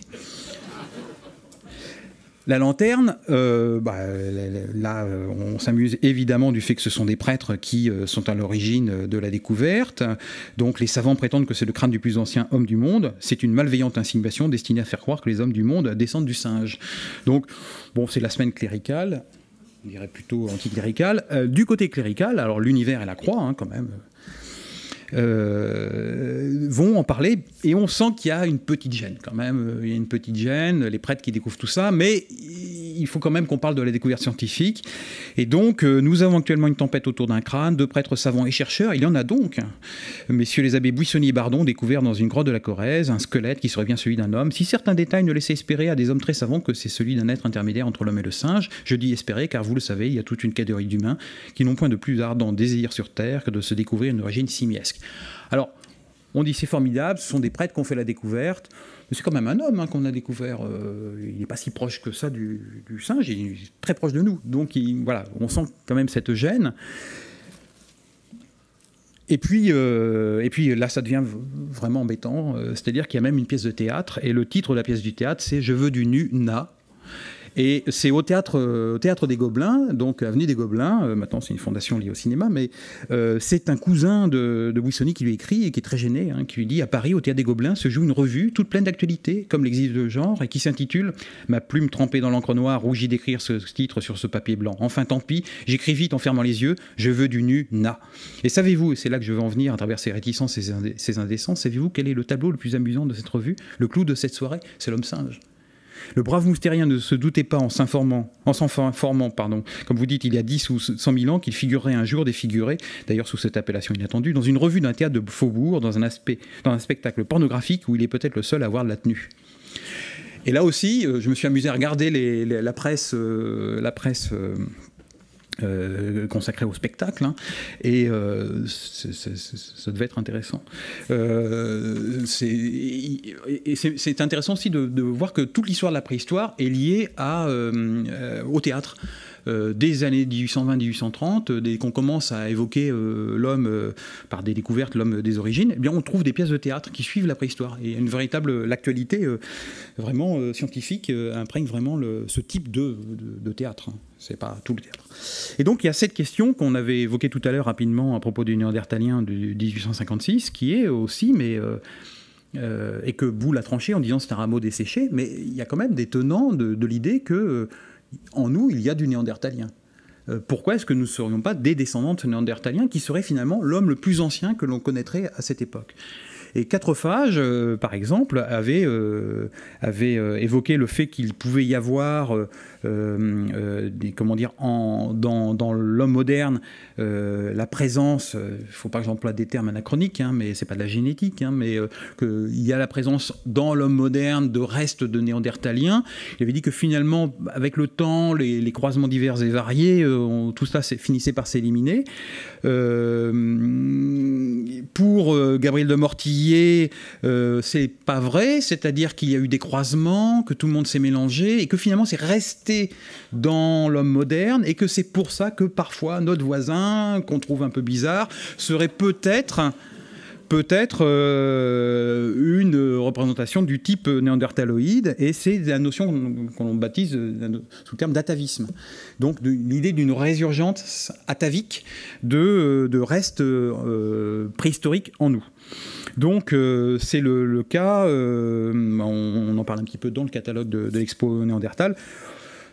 La lanterne, là, on s'amuse évidemment du fait que ce sont des prêtres qui sont à l'origine de la découverte. Donc les savants prétendent que c'est le crâne du plus ancien homme du monde. C'est une malveillante insinuation destinée à faire croire que les hommes du monde descendent du singe. Donc, bon, c'est la semaine cléricale, on dirait plutôt anticléricale. Du côté clérical, alors l'univers et la croix, hein, quand même, vont en parler, et on sent qu'il y a une petite gêne quand même, il y a une petite gêne, les prêtres qui découvrent tout ça, mais il faut quand même qu'on parle de la découverte scientifique. Et donc nous avons actuellement une tempête autour d'un crâne, 2 prêtres savants et chercheurs, il y en a donc, messieurs les abbés Buissonnier et Bardon, découvert dans une grotte de la Corrèze un squelette qui serait bien celui d'un homme. Si certains détails ne laissaient espérer à des hommes très savants que c'est celui d'un être intermédiaire entre l'homme et le singe, je dis espérer car vous le savez, il y a toute une catégorie d'humains qui n'ont point de plus ardent désir sur terre que de se découvrir une origine simiesque. Alors, on dit c'est formidable, ce sont des prêtres qui ont fait la découverte, mais c'est quand même un homme qu'on a découvert. Il n'est pas si proche que ça du singe, il est très proche de nous. Donc voilà, on sent quand même cette gêne. Et puis là, ça devient vraiment embêtant. C'est-à-dire qu'il y a même une pièce de théâtre, et le titre de la pièce du théâtre, c'est « Je veux du nu, na ». Et c'est au théâtre des Gobelins, donc avenue des Gobelins, maintenant c'est une fondation liée au cinéma, mais c'est un cousin de Buissoni qui lui écrit et qui est très gêné, qui lui dit: à Paris, au théâtre des Gobelins, se joue une revue toute pleine d'actualité, comme l'existe de genre, et qui s'intitule Ma plume trempée dans l'encre noire, rougit d'écrire ce titre sur ce papier blanc. Enfin, tant pis, j'écris vite en fermant les yeux, je veux du nu, na. Et savez-vous, et c'est là que je veux en venir à travers ces réticences et ces indécences, savez-vous quel est le tableau le plus amusant de cette revue? Le clou de cette soirée, c'est l'homme singe. Le brave moustérien ne se doutait pas en s'informant, comme vous dites, il y a 10 ou 100 000 ans, qu'il figurerait un jour défiguré, d'ailleurs sous cette appellation inattendue, dans une revue d'un théâtre de faubourg, dans un spectacle pornographique où il est peut-être le seul à avoir de la tenue. Et là aussi, je me suis amusé à regarder la presse consacrée au spectacle, et ça devait être intéressant. C'est intéressant aussi de voir que toute l'histoire de la préhistoire est liée au théâtre. Des années 1820-1830, dès qu'on commence à évoquer l'homme par des découvertes, l'homme des origines, eh bien on trouve des pièces de théâtre qui suivent la préhistoire. Et une véritable l'actualité vraiment scientifique imprègne vraiment ce type de théâtre. C'est pas tout le théâtre. Et donc il y a cette question qu'on avait évoquée tout à l'heure rapidement à propos du Néandertalien de 1856, qui est aussi, et que Boulle a tranché en disant c'est un rameau desséché, mais il y a quand même des tenants de l'idée que en nous, il y a du néandertalien. Pourquoi est-ce que nous ne serions pas des descendants de ce néandertalien qui serait finalement l'homme le plus ancien que l'on connaîtrait à cette époque? Et Quatrefages, par exemple, avait évoqué le fait qu'il pouvait y avoir, dans l'homme moderne, la présence, il ne faut pas que j'emploie des termes anachroniques, mais ce n'est pas de la génétique, mais qu'il y a la présence dans l'homme moderne de restes de néandertaliens. Il avait dit que finalement, avec le temps, les croisements divers et variés, tout ça finissait par s'éliminer. Pour Gabriel de Mortillier, c'est pas vrai, c'est-à-dire qu'il y a eu des croisements, que tout le monde s'est mélangé et que finalement c'est resté dans l'homme moderne et que c'est pour ça que parfois notre voisin, qu'on trouve un peu bizarre, serait peut-être une représentation du type néandertaloïde, et c'est la notion qu'on baptise sous le terme d'atavisme. Donc l'idée d'une résurgence atavique de restes préhistoriques en nous. Donc c'est le cas, on en parle un petit peu dans le catalogue de l'Expo Néandertal.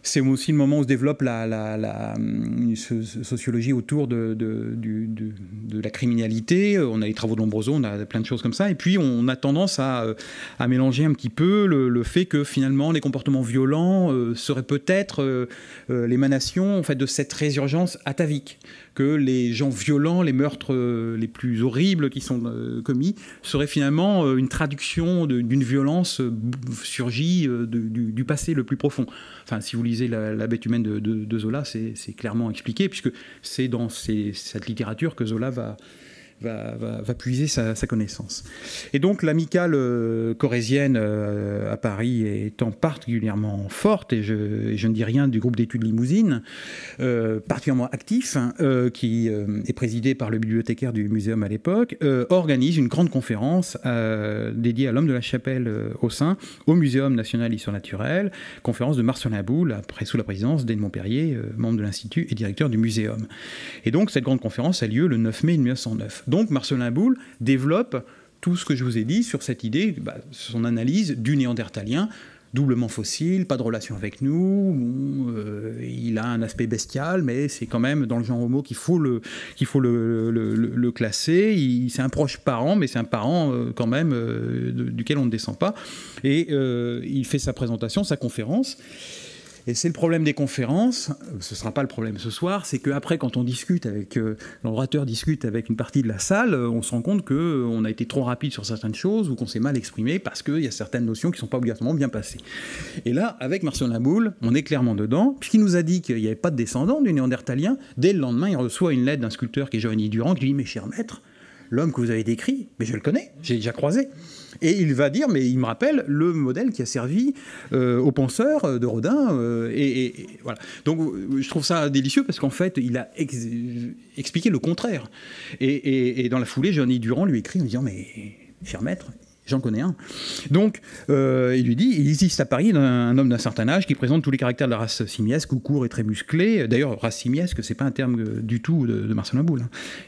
C'est aussi le moment où se développe la sociologie autour de la criminalité. On a les travaux de Lombroso, on a plein de choses comme ça. Et puis, on a tendance à mélanger un petit peu le fait que, finalement, les comportements violents seraient peut-être l'émanation en fait, de cette résurgence atavique. Que les gens violents, les meurtres les plus horribles qui sont commis, seraient finalement une traduction d'une violence surgie du passé le plus profond. Enfin, si vous lisez La bête humaine de Zola, c'est clairement expliqué, puisque c'est dans cette littérature que Zola va puiser sa connaissance. Et donc l'amicale corrézienne à Paris étant particulièrement forte, et je ne dis rien du groupe d'études Limousine, particulièrement actif, qui est présidé par le bibliothécaire du muséum à l'époque, organise une grande conférence dédiée à l'homme de la chapelle au sein, au Muséum national d'histoire naturelle, conférence de Marcelin Boulle, sous la présidence d'Edmond Perrier, membre de l'Institut et directeur du muséum. Et donc cette grande conférence a lieu le 9 mai 1909. Donc Marcelin Boulle développe tout ce que je vous ai dit sur cette idée, son analyse du néandertalien, doublement fossile, pas de relation avec nous, il a un aspect bestial, mais c'est quand même dans le genre homo qu'il faut le classer. C'est un proche parent, mais c'est un parent quand même duquel on ne descend pas. Et il fait sa présentation, sa conférence. Et c'est le problème des conférences, ce ne sera pas le problème ce soir, c'est qu'après, quand on discute l'orateur discute avec une partie de la salle, on se rend compte qu'on a été trop rapide sur certaines choses ou qu'on s'est mal exprimé parce qu'il y a certaines notions qui ne sont pas obligatoirement bien passées. Et là, avec Marcelin Boulle, on est clairement dedans, puisqu'il nous a dit qu'il n'y avait pas de descendant du néandertalien. Dès le lendemain, il reçoit une lettre d'un sculpteur qui est Giovanni Durand, qui lui dit « Mais cher maître, l'homme que vous avez décrit, mais je le connais, j'ai déjà croisé ». Et il va dire, mais il me rappelle le modèle qui a servi aux penseurs de Rodin. Et voilà. Donc je trouve ça délicieux parce qu'en fait, il a expliqué le contraire. Et dans la foulée, Giovanni Durand lui écrit en disant, mais cher maître, J'en connais un. Donc, il lui dit, il existe à Paris un homme d'un certain âge qui présente tous les caractères de la race simiesque, ou court et très musclé. D'ailleurs, race simiesque, c'est pas un terme du tout de Marcelin Boule.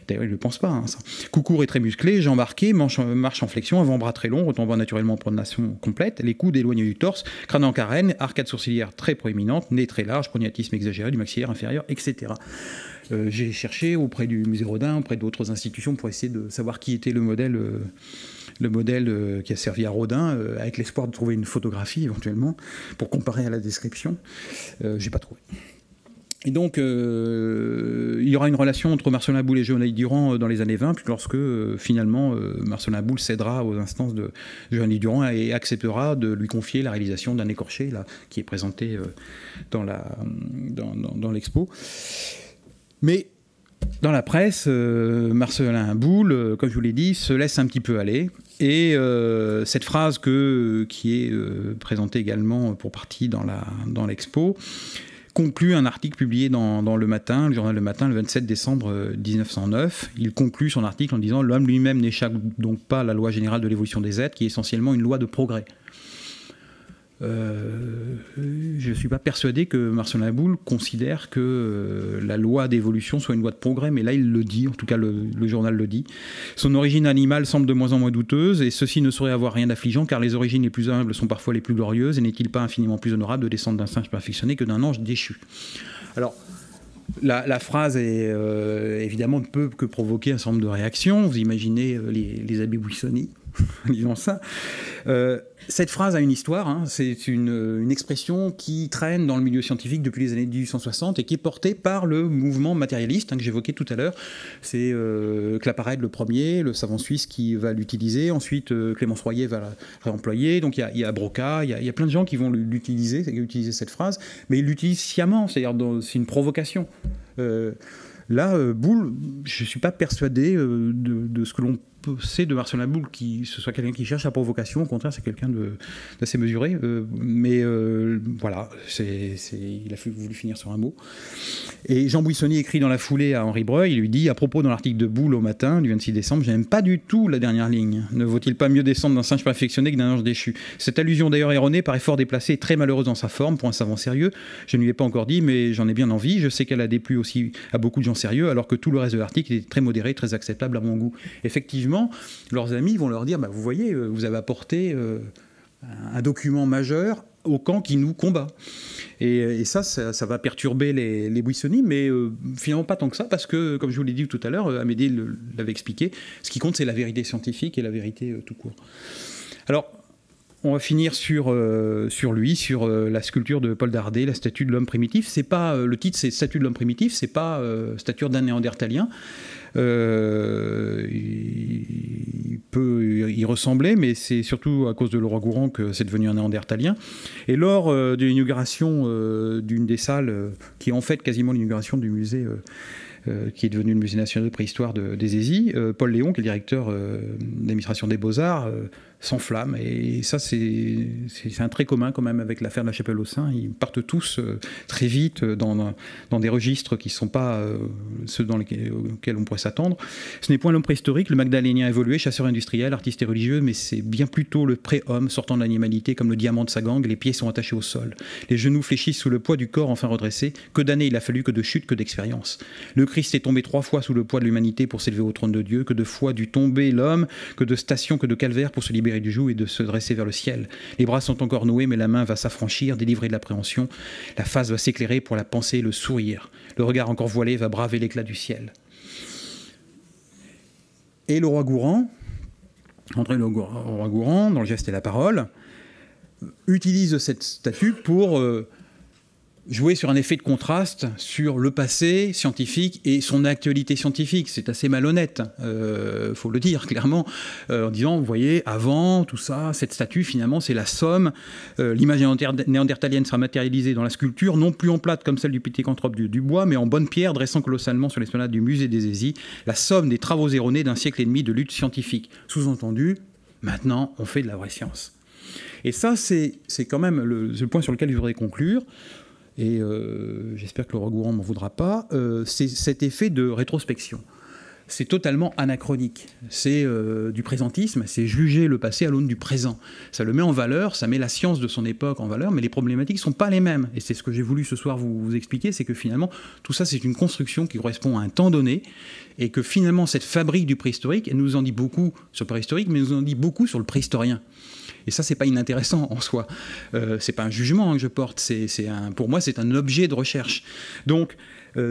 D'ailleurs, il ne le pense pas, ça. Coucourt et très musclé, jambes arquées, marche en flexion, avant-bras très long, retombant naturellement en pronation complète, les coudes éloignés du torse, crâne en carène, arcade sourcilière très proéminente, nez très large, prognatisme exagéré du maxillaire inférieur, etc. J'ai cherché auprès du musée Rodin, auprès d'autres institutions, pour essayer de savoir qui était le modèle qui a servi à Rodin, avec l'espoir de trouver une photographie éventuellement, pour comparer à la description. J'ai pas trouvé. Et donc, il y aura une relation entre Marcelin Boule et Jean-Louis Durand dans les années 20, puis lorsque finalement Marcelin Boule cédera aux instances de Jean-Louis Durand et acceptera de lui confier la réalisation d'un écorché, là, qui est présenté dans l'expo. Mais dans la presse, Marcelin Boule, comme je vous l'ai dit, se laisse un petit peu aller. Et cette phrase qui est présentée également pour partie dans l'expo conclut un article publié dans Le Matin, le journal Le Matin, le 27 décembre 1909. Il conclut son article en disant « L'homme lui-même n'échappe donc pas à la loi générale de l'évolution des êtres, qui est essentiellement une loi de progrès ». Je ne suis pas persuadé que Marcelin Boule considère que la loi d'évolution soit une loi de progrès, mais là il le dit, en tout cas le journal le dit. Son origine animale semble de moins en moins douteuse, et ceci ne saurait avoir rien d'affligeant, car les origines les plus humbles sont parfois les plus glorieuses, et n'est-il pas infiniment plus honorable de descendre d'un singe perfectionné que d'un ange déchu? Alors, la phrase est évidemment ne peut que provoquer un certain nombre de réactions. Vous imaginez les abbés Buissoni en disant ça. Cette phrase a une histoire, hein. C'est une expression qui traîne dans le milieu scientifique depuis les années 1860 et qui est portée par le mouvement matérialiste, hein, que j'évoquais tout à l'heure. C'est Claparède le premier, le savant suisse qui va l'utiliser, ensuite Clémence Royer va la réemployer, donc il y a Broca, il y a plein de gens qui vont utiliser cette phrase, mais ils l'utilisent sciemment, c'est-à-dire c'est une provocation. Là, Boule, je ne suis pas persuadé de ce que l'on sait de Marcelin Boule, que ce soit quelqu'un qui cherche la provocation. Au contraire, c'est quelqu'un d'assez mesuré. Mais voilà, il a voulu finir sur un mot. Et Jean Buissoni écrit dans la foulée à Henri Breuil, il lui dit, à propos dans l'article de Boule au Matin, du 26 décembre, « J'aime pas du tout la dernière ligne. Ne vaut-il pas mieux descendre d'un singe perfectionné que d'un ange déchu ?» Cette allusion d'ailleurs erronée paraît fort déplacée et très malheureuse dans sa forme, pour un savant sérieux. Je ne lui ai pas encore dit, mais j'en ai bien envie. Je sais qu'elle a déplu aussi à beaucoup de gens sérieux, alors que tout le reste de l'article était très modéré, très acceptable à mon goût. Effectivement, leurs amis vont leur dire, vous voyez, vous avez apporté un document majeur au camp qui nous combat. Et ça va perturber les Buissoni, mais finalement pas tant que ça, parce que, comme je vous l'ai dit tout à l'heure, Amédée l'avait expliqué, ce qui compte, c'est la vérité scientifique et la vérité tout court. Alors, on va finir sur lui, sur la sculpture de Paul Dardet, la statue de l'homme primitif. C'est pas, le titre, c'est Statue de l'homme primitif, c'est pas statue d'un néandertalien. Il peut y ressembler, mais c'est surtout à cause de Leroi-Gourhan que c'est devenu un néandertalien. Et lors de l'inauguration d'une des salles, qui est en fait quasiment l'inauguration du musée qui est devenu le musée national de préhistoire des Aisies, Paul Léon, qui est le directeur d'administration des Beaux-Arts, s'enflamme. Et ça, c'est un trait commun quand même avec l'affaire de la Chapelle aux Saints. Ils partent tous très vite dans des registres qui ne sont pas ceux auxquels on pourrait s'attendre. Ce n'est point l'homme préhistorique, le magdalénien évolué, chasseur industriel, artiste et religieux, mais c'est bien plutôt le pré-homme sortant de l'animalité comme le diamant de sa gangue. Les pieds sont attachés au sol. Les genoux fléchissent sous le poids du corps enfin redressé. Que d'années il a fallu, que de chutes, que d'expériences. Le Christ est tombé 3 fois sous le poids de l'humanité pour s'élever au trône de Dieu. Que de fois dut tomber l'homme, que de stations, que de calvaires pour se libérer du joug et de se dresser vers le ciel. Les bras sont encore noués, mais la main va s'affranchir, délivrée de l'appréhension. La face va s'éclairer pour la pensée et le sourire. Le regard encore voilé va braver l'éclat du ciel. Et Leroi-Gourhan, André Leroi-Gourhan, dans Le geste et la parole, utilise cette statue pour jouer sur un effet de contraste sur le passé scientifique et son actualité scientifique. C'est assez malhonnête, faut le dire clairement, en disant, vous voyez, avant tout ça, cette statue, finalement, c'est la somme. L'image néandertalienne sera matérialisée dans la sculpture, non plus en plate comme celle du pithecanthrope du bois, mais en bonne pierre, dressant colossalement sur l'esplanade du musée des Aisies, la somme des travaux erronés d'un siècle et demi de lutte scientifique. Sous-entendu, maintenant, on fait de la vraie science. Et ça, c'est quand même le point sur lequel je voudrais conclure. Et j'espère que Leroi-Gourhan ne m'en voudra pas, c'est cet effet de rétrospection. c'est totalement anachronique. C'est du présentisme, c'est juger le passé à l'aune du présent. Ça le met en valeur, ça met la science de son époque en valeur, mais les problématiques ne sont pas les mêmes. Et c'est ce que j'ai voulu ce soir vous expliquer, c'est que finalement, tout ça, c'est une construction qui correspond à un temps donné, et que finalement, cette fabrique du préhistorique, elle nous en dit beaucoup sur le préhistorique, mais elle nous en dit beaucoup sur le préhistorien. Et ça, c'est pas inintéressant en soi. C'est pas un jugement que je porte, pour moi, c'est un objet de recherche. Donc,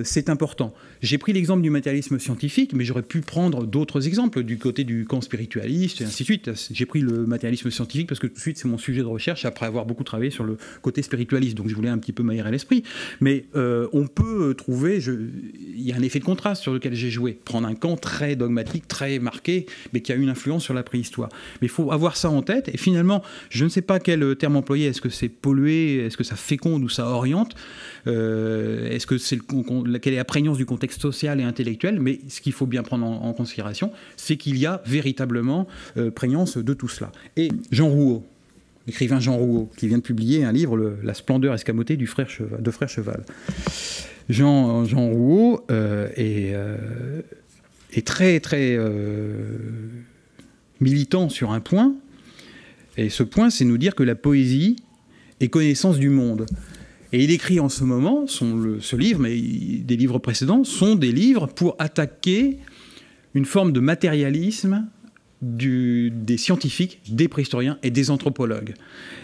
c'est important. J'ai pris l'exemple du matérialisme scientifique, mais j'aurais pu prendre d'autres exemples du côté du camp spiritualiste et ainsi de suite. J'ai pris le matérialisme scientifique parce que tout de suite c'est mon sujet de recherche après avoir beaucoup travaillé sur le côté spiritualiste, donc je voulais un petit peu m'aérer l'esprit. Mais on peut trouver, il y a un effet de contraste sur lequel j'ai joué. Prendre un camp très dogmatique, très marqué, mais qui a une influence sur la préhistoire. Mais il faut avoir ça en tête, et finalement, je ne sais pas quel terme employer, est-ce que c'est polluer, est-ce que ça féconde ou ça oriente, est-ce que c'est quelle est la prégnance du contexte social et intellectuel, mais ce qu'il faut bien prendre en considération, c'est qu'il y a véritablement prégnance de tout cela. Et Jean Rouault, l'écrivain Jean Rouault, qui vient de publier un livre, La splendeur escamotée de Frère Cheval. Jean Rouault est très, très militant sur un point, et ce point, c'est nous dire que la poésie est connaissance du monde. Et il écrit en ce moment, ce livre, mais des livres précédents, sont des livres pour attaquer une forme de matérialisme des scientifiques, des préhistoriens et des anthropologues.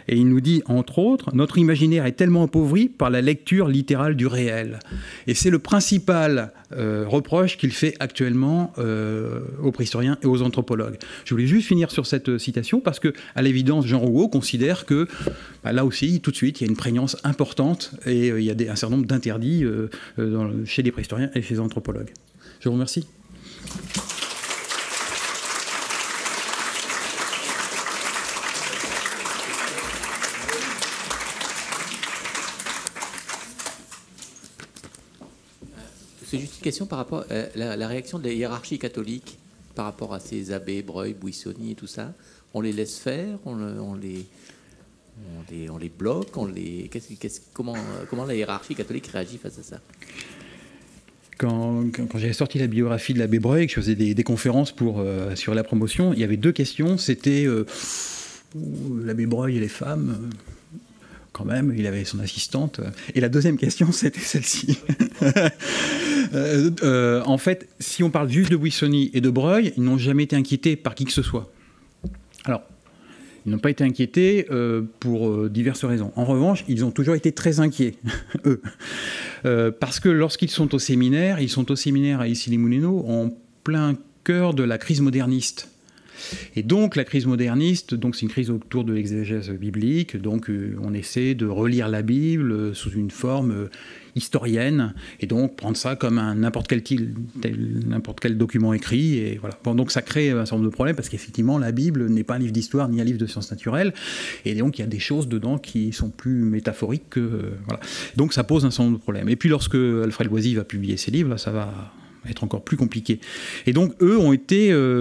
Et il nous dit, entre autres, notre imaginaire est tellement appauvri par la lecture littérale du réel. Et c'est le principal reproche qu'il fait actuellement aux préhistoriens et aux anthropologues. Je voulais juste finir sur cette citation parce que, à l'évidence, Jean Rouault considère que là aussi, tout de suite, il y a une prégnance importante et il y a un certain nombre d'interdits chez les préhistoriens et chez les anthropologues. Je vous remercie. C'est juste une question par rapport à la réaction de la hiérarchie catholique par rapport à ces abbés, Breuil, Buissonny et tout ça. On les laisse faire, on les bloque, comment la hiérarchie catholique réagit face à ça? Quand j'avais sorti la biographie de l'abbé Breuil, que je faisais des conférences pour assurer la promotion, il y avait deux questions. C'était l'abbé Breuil et les femmes. Quand même, il avait son assistante. Et la deuxième question, c'était celle-ci. En fait, si on parle juste de Buissonny et de Breuil, ils n'ont jamais été inquiétés par qui que ce soit. Alors, ils n'ont pas été inquiétés pour diverses raisons. En revanche, ils ont toujours été très inquiets, eux. Parce que lorsqu'ils sont au séminaire à Issy-les-Moulineaux en plein cœur de la crise moderniste. Et donc la crise moderniste, c'est une crise autour de l'exégèse biblique, donc on essaie de relire la Bible sous une forme historienne, et donc prendre ça comme n'importe quel document écrit, et voilà. Bon, donc ça crée un certain nombre de problèmes, parce qu'effectivement la Bible n'est pas un livre d'histoire ni un livre de sciences naturelles, et donc il y a des choses dedans qui sont plus métaphoriques que... voilà. Donc ça pose un certain nombre de problèmes. Et puis lorsque Alfred Loisy va publier ses livres, là ça va être encore plus compliqué. Et donc, eux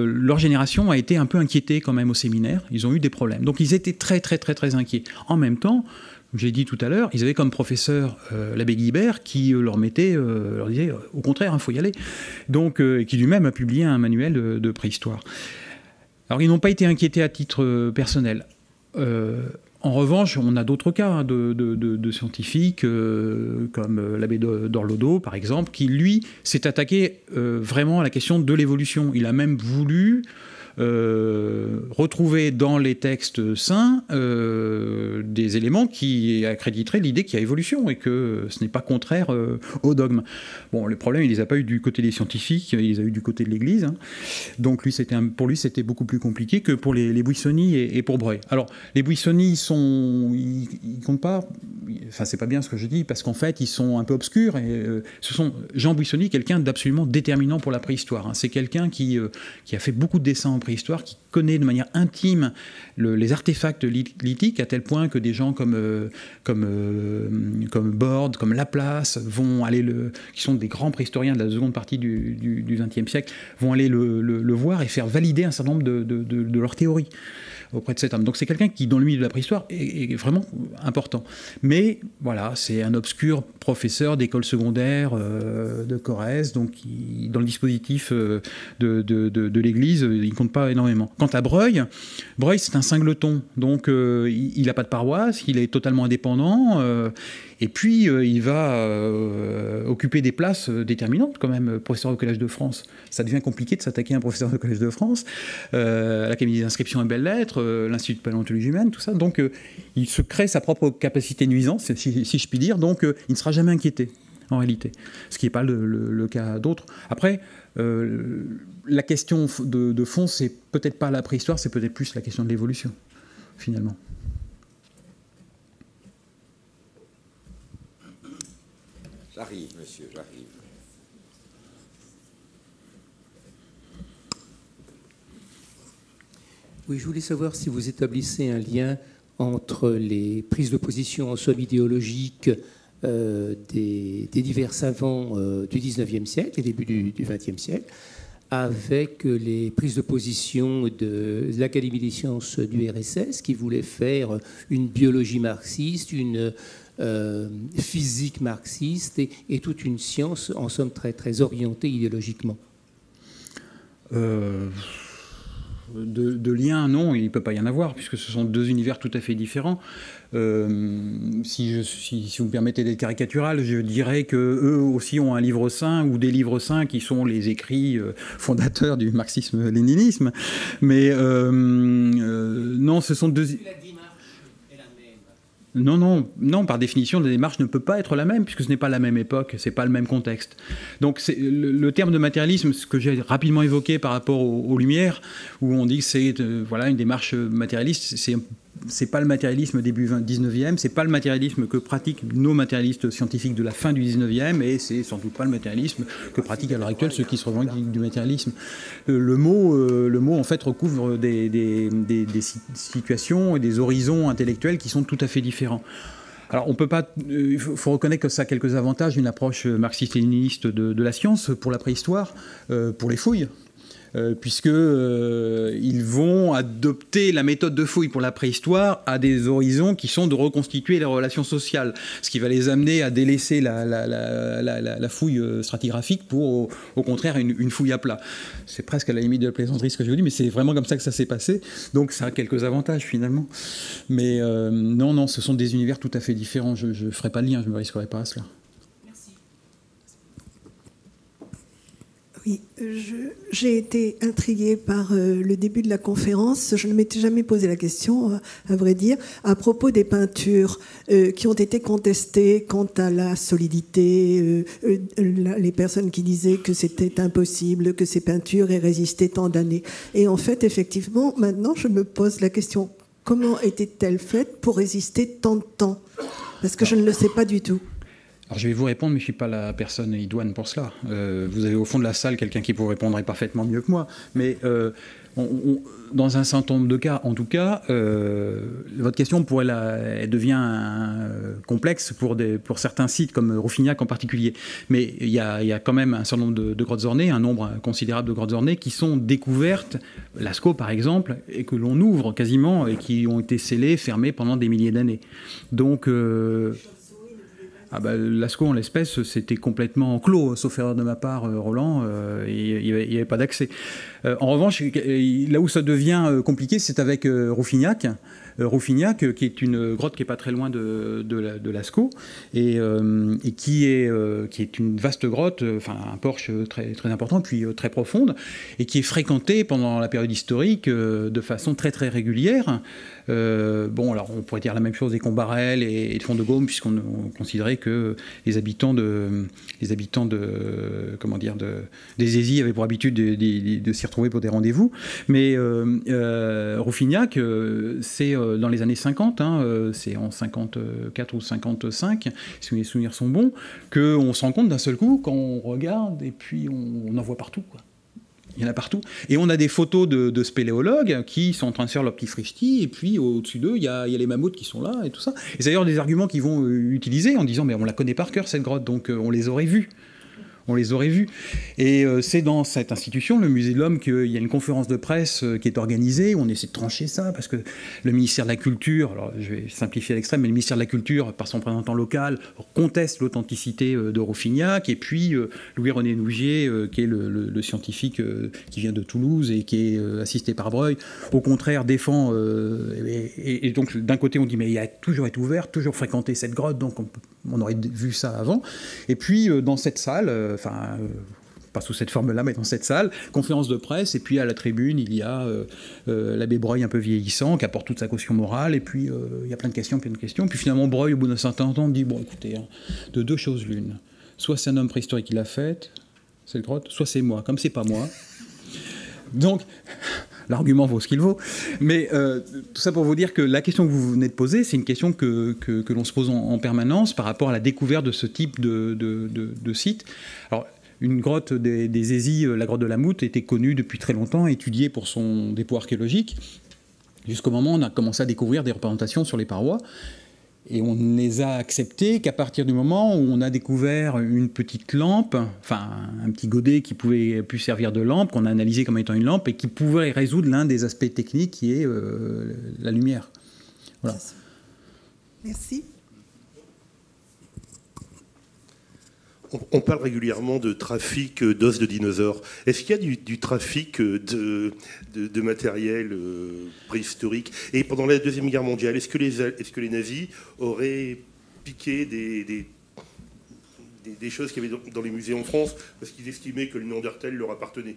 leur génération a été un peu inquiétée quand même au séminaire. Ils ont eu des problèmes. Donc, ils étaient très, très, très, très inquiets. En même temps, comme j'ai dit tout à l'heure, ils avaient comme professeur l'abbé Guibert qui leur disait, au contraire, il faut y aller. Donc, qui lui-même a publié un manuel de préhistoire. Alors, ils n'ont pas été inquiétés à titre personnel. En revanche, on a d'autres cas de scientifiques, comme l'abbé d'Orlodo, par exemple, qui, lui, s'est attaqué vraiment à la question de l'évolution. Il a même voulu retrouver dans les textes saints des éléments qui accréditeraient l'idée qu'il y a évolution et que ce n'est pas contraire au dogme. Bon, le problème, il ne les a pas eu du côté des scientifiques, il les a eu du côté de l'Église. Hein. Donc pour lui, c'était beaucoup plus compliqué que pour les Buissonny et pour Breuil. Alors, les Buissonny, ils comptent pas... Enfin, c'est pas bien ce que je dis, parce qu'en fait, ils sont un peu obscurs. Et, Jean Buissonny, quelqu'un d'absolument déterminant pour la préhistoire. Hein. C'est quelqu'un qui a fait beaucoup de dessins en préhistoire, qui connaît de manière intime les artefacts lithiques, à tel point que des gens comme Borde, comme Laplace, qui sont des grands préhistoriens de la seconde partie du XXe siècle, vont aller le voir et faire valider un certain nombre de leurs théories. auprès de cet homme. Donc c'est quelqu'un qui, dans le milieu de la préhistoire, est vraiment important. Mais voilà, c'est un obscur professeur d'école secondaire de Corrèze, donc dans le dispositif de l'Église, il ne compte pas énormément. Quant à Breuil, c'est un singleton, donc il n'a pas de paroisse, il est totalement indépendant, et puis il va occuper des places déterminantes quand même, professeur au Collège de France. Ça devient compliqué de s'attaquer à un professeur au Collège de France, l'Académie des inscriptions et belles-lettres, l'Institut de paléontologie humaine, tout ça. Donc il se crée sa propre capacité de nuisance, si je puis dire, donc il ne sera jamais inquiété, en réalité. Ce qui n'est pas le cas d'autres. Après, la question de fond, c'est peut-être pas la préhistoire, c'est peut-être plus la question de l'évolution, finalement. J'arrive, monsieur, j'arrive. Oui, je voulais savoir si vous établissez un lien entre les prises de position en somme idéologique des divers savants du XIXe siècle et début du XXe siècle avec les prises de position de l'Académie des sciences du RSS qui voulait faire une biologie marxiste, une physique marxiste et toute une science en somme très, très orientée idéologiquement. De lien, non, il ne peut pas y en avoir, puisque ce sont deux univers tout à fait différents. Si vous me permettez d'être caricatural, je dirais qu'eux aussi ont un livre saint, ou des livres saints qui sont les écrits fondateurs du marxisme-léninisme. Mais non, ce sont deux... Non, par définition, la démarche ne peut pas être la même, puisque ce n'est pas la même époque, ce n'est pas le même contexte. Donc le terme de matérialisme, ce que j'ai rapidement évoqué par rapport aux Lumières, où on dit que c'est une démarche matérialiste, c'est pas le matérialisme début 19e, c'est pas le matérialisme que pratiquent nos matérialistes scientifiques de la fin du 19e, et c'est sans doute pas le matérialisme que pratiquent à l'heure actuelle ceux qui se revendiquent du matérialisme. Le mot en fait recouvre des situations et des horizons intellectuels qui sont tout à fait différents. Alors, on peut pas. Il faut reconnaître que ça a quelques avantages, une approche marxiste-léniniste de la science pour la préhistoire, pour les fouilles. Puisqu'ils vont adopter la méthode de fouille pour la préhistoire à des horizons qui sont de reconstituer les relations sociales, ce qui va les amener à délaisser la fouille stratigraphique pour, au contraire, une fouille à plat. C'est presque à la limite de la plaisanterie ce que je vous dis, mais c'est vraiment comme ça que ça s'est passé, donc ça a quelques avantages finalement. Mais non, ce sont des univers tout à fait différents, je ne ferai pas le lien, je ne me risquerai pas à cela. Oui, j'ai été intriguée par le début de la conférence. Je ne m'étais jamais posé la question, à vrai dire, à propos des peintures qui ont été contestées quant à la solidité, les personnes qui disaient que c'était impossible, que ces peintures aient résisté tant d'années. Et en fait, effectivement, maintenant, je me pose la question, comment étaient-elles faites pour résister tant de temps ? Parce que je ne le sais pas du tout. Alors je vais vous répondre, mais je ne suis pas la personne idoine pour cela. Vous avez au fond de la salle quelqu'un qui vous répondrait parfaitement mieux que moi. Mais dans un certain nombre de cas, en tout cas, votre question elle devient complexe pour certains sites, comme Rouffignac en particulier. Mais il y a quand même un certain nombre de grottes ornées, un nombre considérable de grottes ornées qui sont découvertes, Lascaux par exemple, et que l'on ouvre quasiment, et qui ont été scellées, fermées pendant des milliers d'années. Donc... Lascaux, en l'espèce, c'était complètement clos, sauf erreur de ma part, Roland, il n'y avait pas d'accès. En revanche, là où ça devient compliqué, c'est avec Rouffignac. Rouffignac, qui est une grotte qui n'est pas très loin de Lascaux, et qui est une vaste grotte, un porche très, très important, puis très profonde, et qui est fréquentée pendant la période historique de façon très, très régulière. Alors on pourrait dire la même chose des Combarelles et de Font-de-Gaume, puisqu'on considérait que les habitants des Aisies avaient pour habitude de s'y retrouver pour des rendez-vous. Mais Rouffignac, c'est dans les années 50, c'est en 54 ou 55, si mes souvenirs sont bons, qu'on se rend compte d'un seul coup quand on regarde et puis on en voit partout, quoi. Il y en a partout. Et on a des photos de spéléologues qui sont en train de faire leur petit frichti, et puis au-dessus d'eux, il y a les mammouths qui sont là, et tout ça. Et c'est d'ailleurs des arguments qu'ils vont utiliser en disant « mais on la connaît par cœur, cette grotte, donc on les aurait vus ». on les aurait vus. Et c'est dans cette institution, le Musée de l'Homme, qu'il y a une conférence de presse qui est organisée, où on essaie de trancher ça, parce que le ministère de la Culture, alors je vais simplifier à l'extrême, mais le ministère de la Culture, par son représentant local, conteste l'authenticité de Rouffignac, et puis Louis-René Nougier, qui est le scientifique qui vient de Toulouse et qui est assisté par Breuil, au contraire défend, et donc d'un côté on dit mais il a toujours été ouvert, toujours fréquenté cette grotte, donc on aurait vu ça avant. Et puis dans cette salle, pas sous cette forme-là, mais dans cette salle, conférence de presse, et puis à la tribune, il y a l'abbé Breuil un peu vieillissant, qui apporte toute sa caution morale, et puis il y a plein de questions. Puis finalement, Breuil, au bout d'un certain temps, dit, bon, écoutez, de deux choses l'une. Soit c'est un homme préhistorique qui l'a faite, cette grotte, soit c'est moi. Comme c'est pas moi... Donc, l'argument vaut ce qu'il vaut. Mais tout ça pour vous dire que la question que vous venez de poser, c'est une question que l'on se pose en permanence par rapport à la découverte de ce type de site. Alors, une grotte des Hésies, la grotte de la Moute, était connue depuis très longtemps, étudiée pour son dépôt archéologique, jusqu'au moment où on a commencé à découvrir des représentations sur les parois. Et on ne les a acceptées qu'à partir du moment où on a découvert une petite lampe, enfin un petit godet qui pouvait plus servir de lampe, qu'on a analysé comme étant une lampe, et qui pouvait résoudre l'un des aspects techniques qui est la lumière. Voilà. Merci. On parle régulièrement de trafic d'os de dinosaures. Est-ce qu'il y a du trafic de matériel préhistorique? Et pendant la Deuxième Guerre mondiale, est-ce que les nazis auraient piqué des choses qu'il y avait dans les musées en France parce qu'ils estimaient que le Néandertal leur appartenait?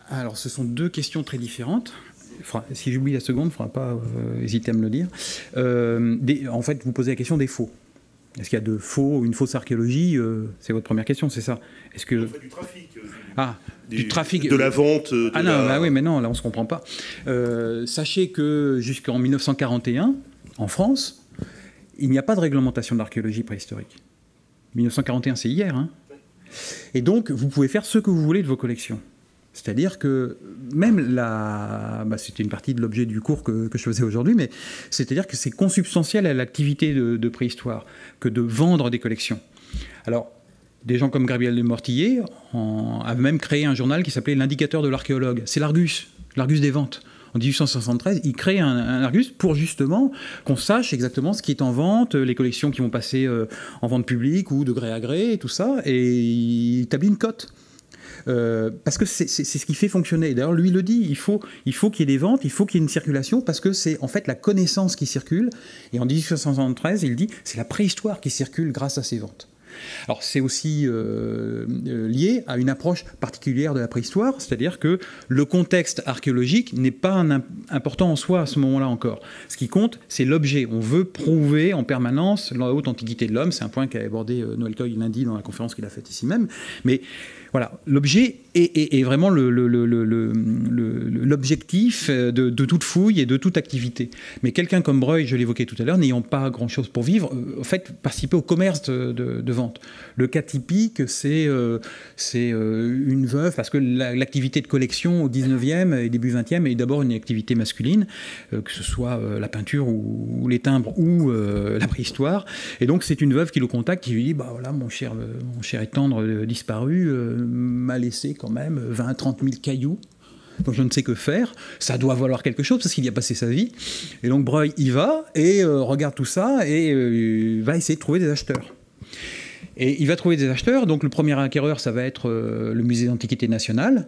Alors, ce sont deux questions très différentes. Si j'oublie la seconde, il ne faudra pas hésiter à me le dire. En fait, vous posez la question des faux. Est-ce qu'il y a de faux, une fausse archéologie? C'est votre première question, c'est ça? Est-ce que... On fait du trafic. Du trafic. De la vente. Oui, mais non, là on ne se comprend pas. Sachez que jusqu'en 1941, en France, il n'y a pas de réglementation d'archéologie préhistorique. 1941, c'est hier. Hein. Et donc, vous pouvez faire ce que vous voulez de vos collections. C'est-à-dire que même c'était une partie de l'objet du cours que je faisais aujourd'hui, mais c'est-à-dire que c'est consubstantiel à l'activité de préhistoire que de vendre des collections. Alors, des gens comme Gabriel de Mortillet avaient même créé un journal qui s'appelait l'Indicateur de l'archéologue. C'est l'Argus des ventes. En 1873, il crée un Argus pour justement qu'on sache exactement ce qui est en vente, les collections qui vont passer en vente publique ou de gré à gré, et tout ça, et il établit une cote. Parce que c'est ce qui fait fonctionner. D'ailleurs, lui le dit, il faut qu'il y ait des ventes, il faut qu'il y ait une circulation, parce que c'est en fait la connaissance qui circule. Et en 1873, il dit, c'est la préhistoire qui circule grâce à ces ventes. Alors c'est aussi lié à une approche particulière de la préhistoire, c'est-à-dire que le contexte archéologique n'est pas important en soi à ce moment-là encore. Ce qui compte, c'est l'objet. On veut prouver en permanence la haute antiquité de l'homme. C'est un point qu'a abordé Noël Coy lundi dans la conférence qu'il a faite ici même. Mais voilà, l'objet est vraiment l'objectif de toute fouille et de toute activité. Mais quelqu'un comme Breuil, je l'évoquais tout à l'heure, n'ayant pas grand-chose pour vivre, en fait, participer au commerce de vente. Le cas typique, c'est une veuve, parce que l'activité de collection au 19e et début 20e est d'abord une activité masculine, que ce soit la peinture ou les timbres ou la préhistoire. Et donc, c'est une veuve qui le contacte, qui lui dit, bah voilà, mon cher et tendre disparu, m'a laissé quand même 20-30 000 cailloux, donc je ne sais que faire, ça doit valoir quelque chose parce qu'il y a passé sa vie. Et donc Breuil y va et regarde tout ça et va essayer de trouver des acheteurs. Et il va trouver des acheteurs, donc le premier acquéreur, ça va être le musée d'Antiquité nationale,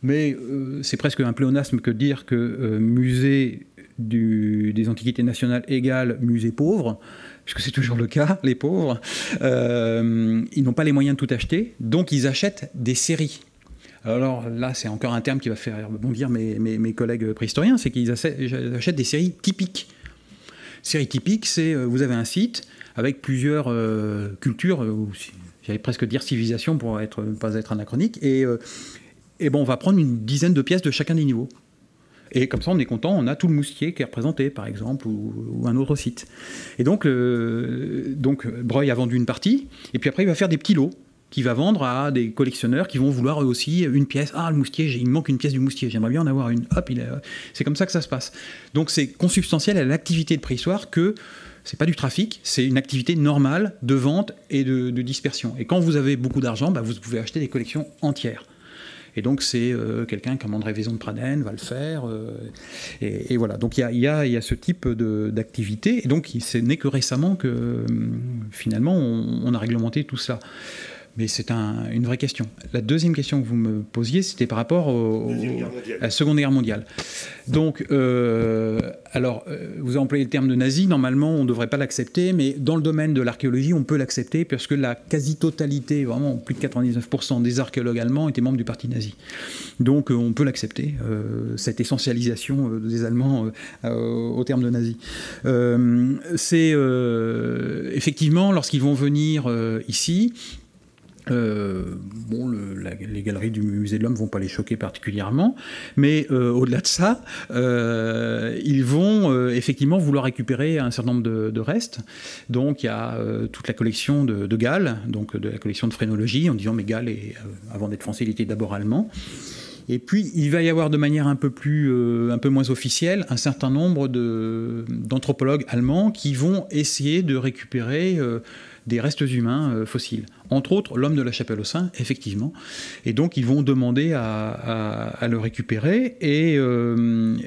mais c'est presque un pléonasme que de dire que musée des Antiquités nationales égale musée pauvre, puisque c'est toujours le cas, les pauvres. Ils n'ont pas les moyens de tout acheter, donc ils achètent des séries. Alors là, c'est encore un terme qui va faire bondir mes collègues préhistoriens, c'est qu'ils achètent des séries typiques. Série typique, c'est vous avez un site avec plusieurs cultures, j'allais presque dire civilisation pour pas être anachronique, et on va prendre une dizaine de pièces de chacun des niveaux. Et comme ça, on est content, on a tout le Moustier qui est représenté, par exemple, ou un autre site. Et donc Breuil a vendu une partie, et puis après, il va faire des petits lots qu'il va vendre à des collectionneurs qui vont vouloir eux aussi une pièce. Ah, le Moustier, il me manque une pièce du Moustier, j'aimerais bien en avoir une. Hop, c'est comme ça que ça se passe. Donc c'est consubstantiel à l'activité de préhistoire que C'est pas du trafic, c'est une activité normale de vente et de dispersion. Et quand vous avez beaucoup d'argent, vous pouvez acheter des collections entières. Et donc c'est quelqu'un qui a André Vaison de Pradenne va le faire. Et voilà. Donc il y a ce type d'activité. Et donc ce n'est que récemment que finalement on a réglementé tout ça. Mais c'est une vraie question. La deuxième question que vous me posiez, c'était par rapport à la Seconde Guerre mondiale. Donc, vous avez employé le terme de nazi. Normalement, on ne devrait pas l'accepter, mais dans le domaine de l'archéologie, on peut l'accepter parce que la quasi-totalité, vraiment plus de 99% des archéologues allemands étaient membres du parti nazi. Donc, on peut l'accepter, cette essentialisation des Allemands au terme de nazi. C'est effectivement, lorsqu'ils vont venir ici, les galeries du musée de l'Homme ne vont pas les choquer particulièrement, mais au-delà de ça, ils vont effectivement vouloir récupérer un certain nombre de restes. Donc il y a toute la collection de Gall, donc de la collection de phrénologie, en disant mais Gall, avant d'être français, il était d'abord allemand. Et puis, il va y avoir de manière un peu moins officielle, un certain nombre d'anthropologues allemands qui vont essayer de récupérer des restes humains fossiles. Entre autres, l'homme de la Chapelle-aux-Saints, effectivement. Et donc, ils vont demander à le récupérer. Et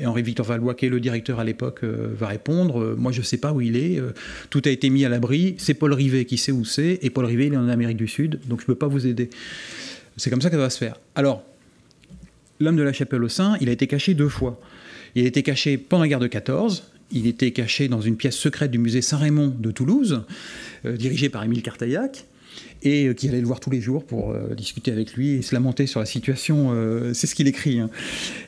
Henri-Victor Valois, qui est le directeur à l'époque, va répondre « Moi, je ne sais pas où il est. Tout a été mis à l'abri. C'est Paul Rivet qui sait où c'est. Et Paul Rivet, il est en Amérique du Sud. Donc, je ne peux pas vous aider. » C'est comme ça que ça va se faire. Alors, l'homme de la Chapelle-aux-Saints, il a été caché 2 fois. Il a été caché pendant la guerre de 14. Il était caché dans une pièce secrète du musée Saint-Raymond de Toulouse, dirigée par Émile Cartaillac, et qui allait le voir tous les jours pour discuter avec lui et se lamenter sur la situation. C'est ce qu'il écrit. Hein.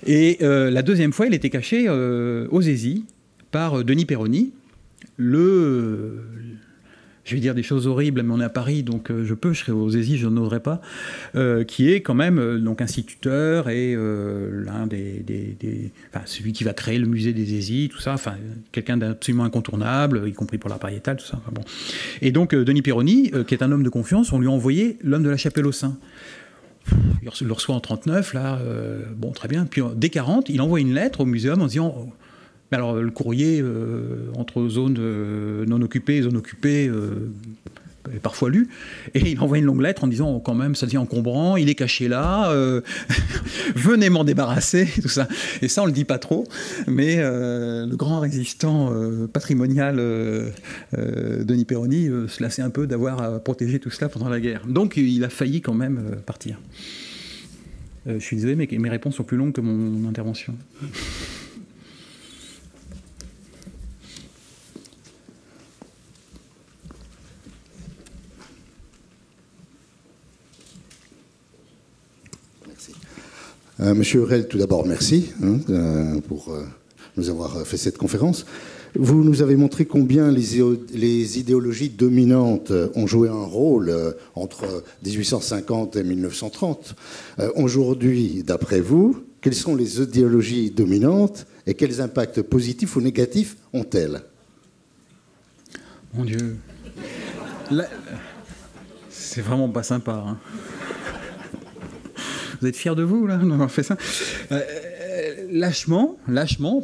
Et la deuxième fois, il était caché aux Aisies par Denis Perroni, je vais dire des choses horribles, mais on est à Paris, donc je serai aux Aisies, je n'oserais pas, qui est quand même donc instituteur et l'un celui qui va créer le musée des Aisies, tout ça, enfin quelqu'un d'absolument incontournable, y compris pour l'art pariétal, tout ça. Enfin, bon. Et donc Denis Perroni, qui est un homme de confiance, on lui a envoyé l'homme de la Chapelle-aux-Saints. Il le reçoit en 39, là, bon, très bien. Puis dès 40, il envoie une lettre au muséum en disant... Alors, le courrier entre zones non occupées et zones occupées est parfois lu. Et il envoie une longue lettre en disant, quand même, ça devient encombrant, il est caché là, venez m'en débarrasser, tout ça. Et ça, on ne le dit pas trop. Mais le grand résistant patrimonial Denis Perroni se lassait un peu d'avoir protégé tout cela pendant la guerre. Donc, il a failli quand même partir. Je suis désolé, mais mes réponses sont plus longues que mon intervention. Monsieur Hurel, tout d'abord, merci pour nous avoir fait cette conférence. Vous nous avez montré combien les idéologies dominantes ont joué un rôle entre 1850 et 1930. Aujourd'hui, d'après vous, quelles sont les idéologies dominantes et quels impacts positifs ou négatifs ont-elles? Mon Dieu. Là, c'est vraiment pas sympa, hein. Vous êtes fiers de vous, là, d'avoir fait ça? Lâchement,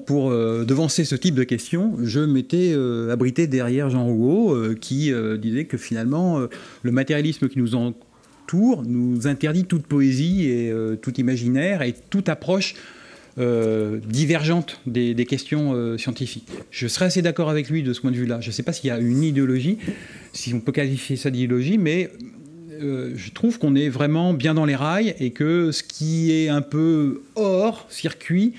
pour devancer ce type de questions, je m'étais abrité derrière Jean Rouault, qui disait que finalement, le matérialisme qui nous entoure nous interdit toute poésie et tout imaginaire et toute approche divergente des questions scientifiques. Je serais assez d'accord avec lui de ce point de vue-là. Je ne sais pas s'il y a une idéologie, si on peut qualifier ça d'idéologie, mais... je trouve qu'on est vraiment bien dans les rails et que ce qui est un peu hors circuit,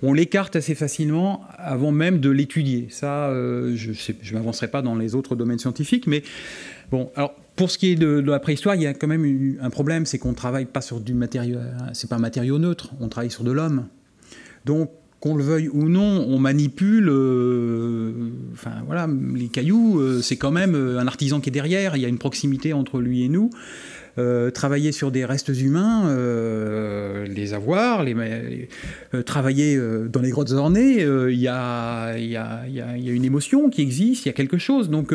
on l'écarte assez facilement avant même de l'étudier. Ça, je ne m'avancerai pas dans les autres domaines scientifiques, mais bon, alors pour ce qui est de la préhistoire, il y a quand même un problème, c'est qu'on ne travaille pas sur du matériau, c'est pas un matériau neutre, on travaille sur de l'homme. Donc, qu'on le veuille ou non, on manipule, enfin voilà, les cailloux, c'est quand même un artisan qui est derrière, il y a une proximité entre lui et nous. Travailler sur des restes humains, les avoir, travailler dans les grottes ornées, il y a une émotion qui existe, il y a quelque chose. Donc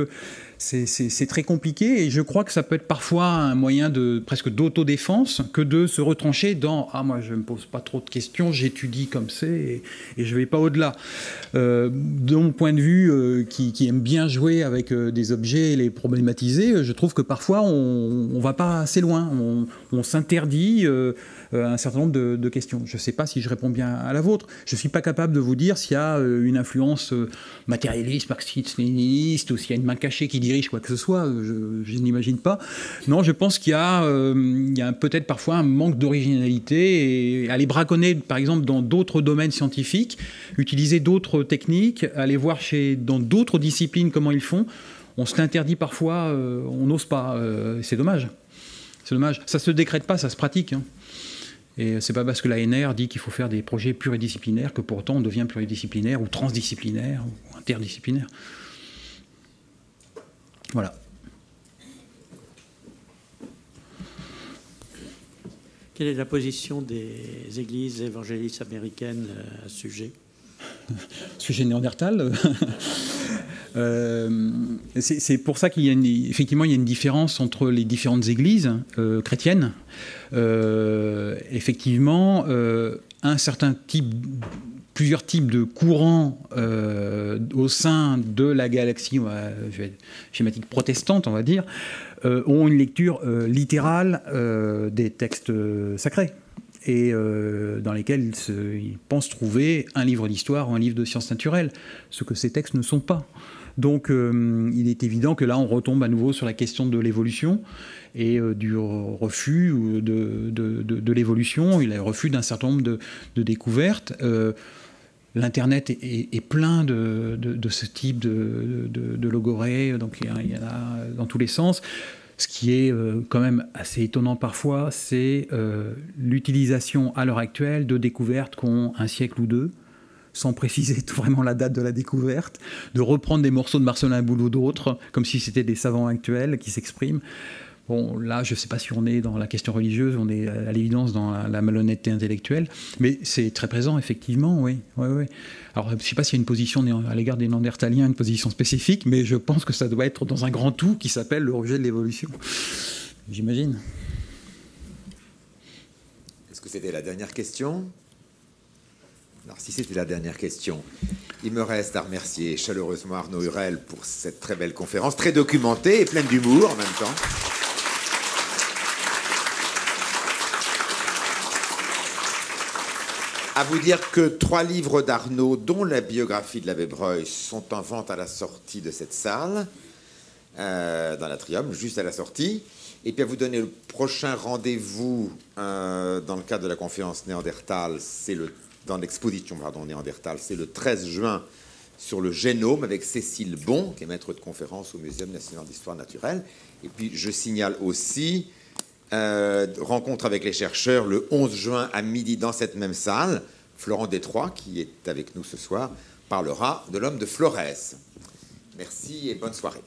c'est très compliqué et je crois que ça peut être parfois un moyen presque d'autodéfense que de se retrancher dans « Ah, moi, je ne me pose pas trop de questions, j'étudie comme c'est et je ne vais pas au-delà ». De mon point de vue, qui aime bien jouer avec des objets et les problématiser, je trouve que parfois, on ne va pas assez loin. On s'interdit un certain nombre de questions. Je ne sais pas si je réponds bien à la vôtre. Je ne suis pas capable de vous dire s'il y a une influence matérialiste, marxiste-léniniste, ou s'il y a une main cachée qui dirige quoi que ce soit. Je n'imagine pas. Non, je pense qu'il y a peut-être parfois un manque d'originalité et aller braconner, par exemple, dans d'autres domaines scientifiques, utiliser d'autres techniques, aller voir dans d'autres disciplines comment ils font. On se l'interdit parfois, on n'ose pas. C'est dommage. C'est dommage. Ça ne se décrète pas, ça se pratique. Hein. Et c'est pas parce que l'ANR dit qu'il faut faire des projets pluridisciplinaires que pour autant on devient pluridisciplinaire ou transdisciplinaire ou interdisciplinaire. Voilà. Quelle est la position des églises évangélistes américaines à ce sujet ? Sujet néandertal. C'est pour ça qu'il y a effectivement il y a une différence entre les différentes églises chrétiennes. Effectivement, plusieurs types de courants au sein de la galaxie schématique protestante, on va dire, ont une lecture littérale des textes sacrés. Et dans lesquels ils pensent trouver un livre d'histoire ou un livre de sciences naturelles, ce que ces textes ne sont pas. Donc il est évident que là on retombe à nouveau sur la question de l'évolution et du refus de l'évolution, il y a le refus d'un certain nombre de découvertes. L'Internet est plein de ce type de logorées, donc il y en a dans tous les sens. Ce qui est quand même assez étonnant parfois, c'est l'utilisation à l'heure actuelle de découvertes qui ont un siècle ou deux, sans préciser vraiment la date de la découverte, de reprendre des morceaux de Marcellin Boule ou d'autres, comme si c'était des savants actuels qui s'expriment. Bon, là, je ne sais pas si on est dans la question religieuse, on est à l'évidence dans la malhonnêteté intellectuelle, mais c'est très présent, effectivement, oui. Alors, je ne sais pas s'il y a une position à l'égard des Néandertaliens, une position spécifique, mais je pense que ça doit être dans un grand tout qui s'appelle le rejet de l'évolution. J'imagine. Est-ce que c'était la dernière question ? Alors, si c'était la dernière question, il me reste à remercier chaleureusement Arnaud Hurel pour cette très belle conférence, très documentée et pleine d'humour en même temps. À vous dire que 3 livres d'Arnaud, dont la biographie de l'abbé Breuil, sont en vente à la sortie de cette salle, dans l'Atrium, juste à la sortie. Et puis à vous donner le prochain rendez-vous dans le cadre de la conférence Néandertal, dans l'exposition Néandertal, c'est le 13 juin sur le génome avec Cécile Bon, qui est maître de conférence au Muséum national d'histoire naturelle. Et puis je signale aussi rencontre avec les chercheurs le 11 juin à midi dans cette même salle. Florent Détroit, qui est avec nous ce soir, parlera de l'homme de Florès. Merci et bonne soirée.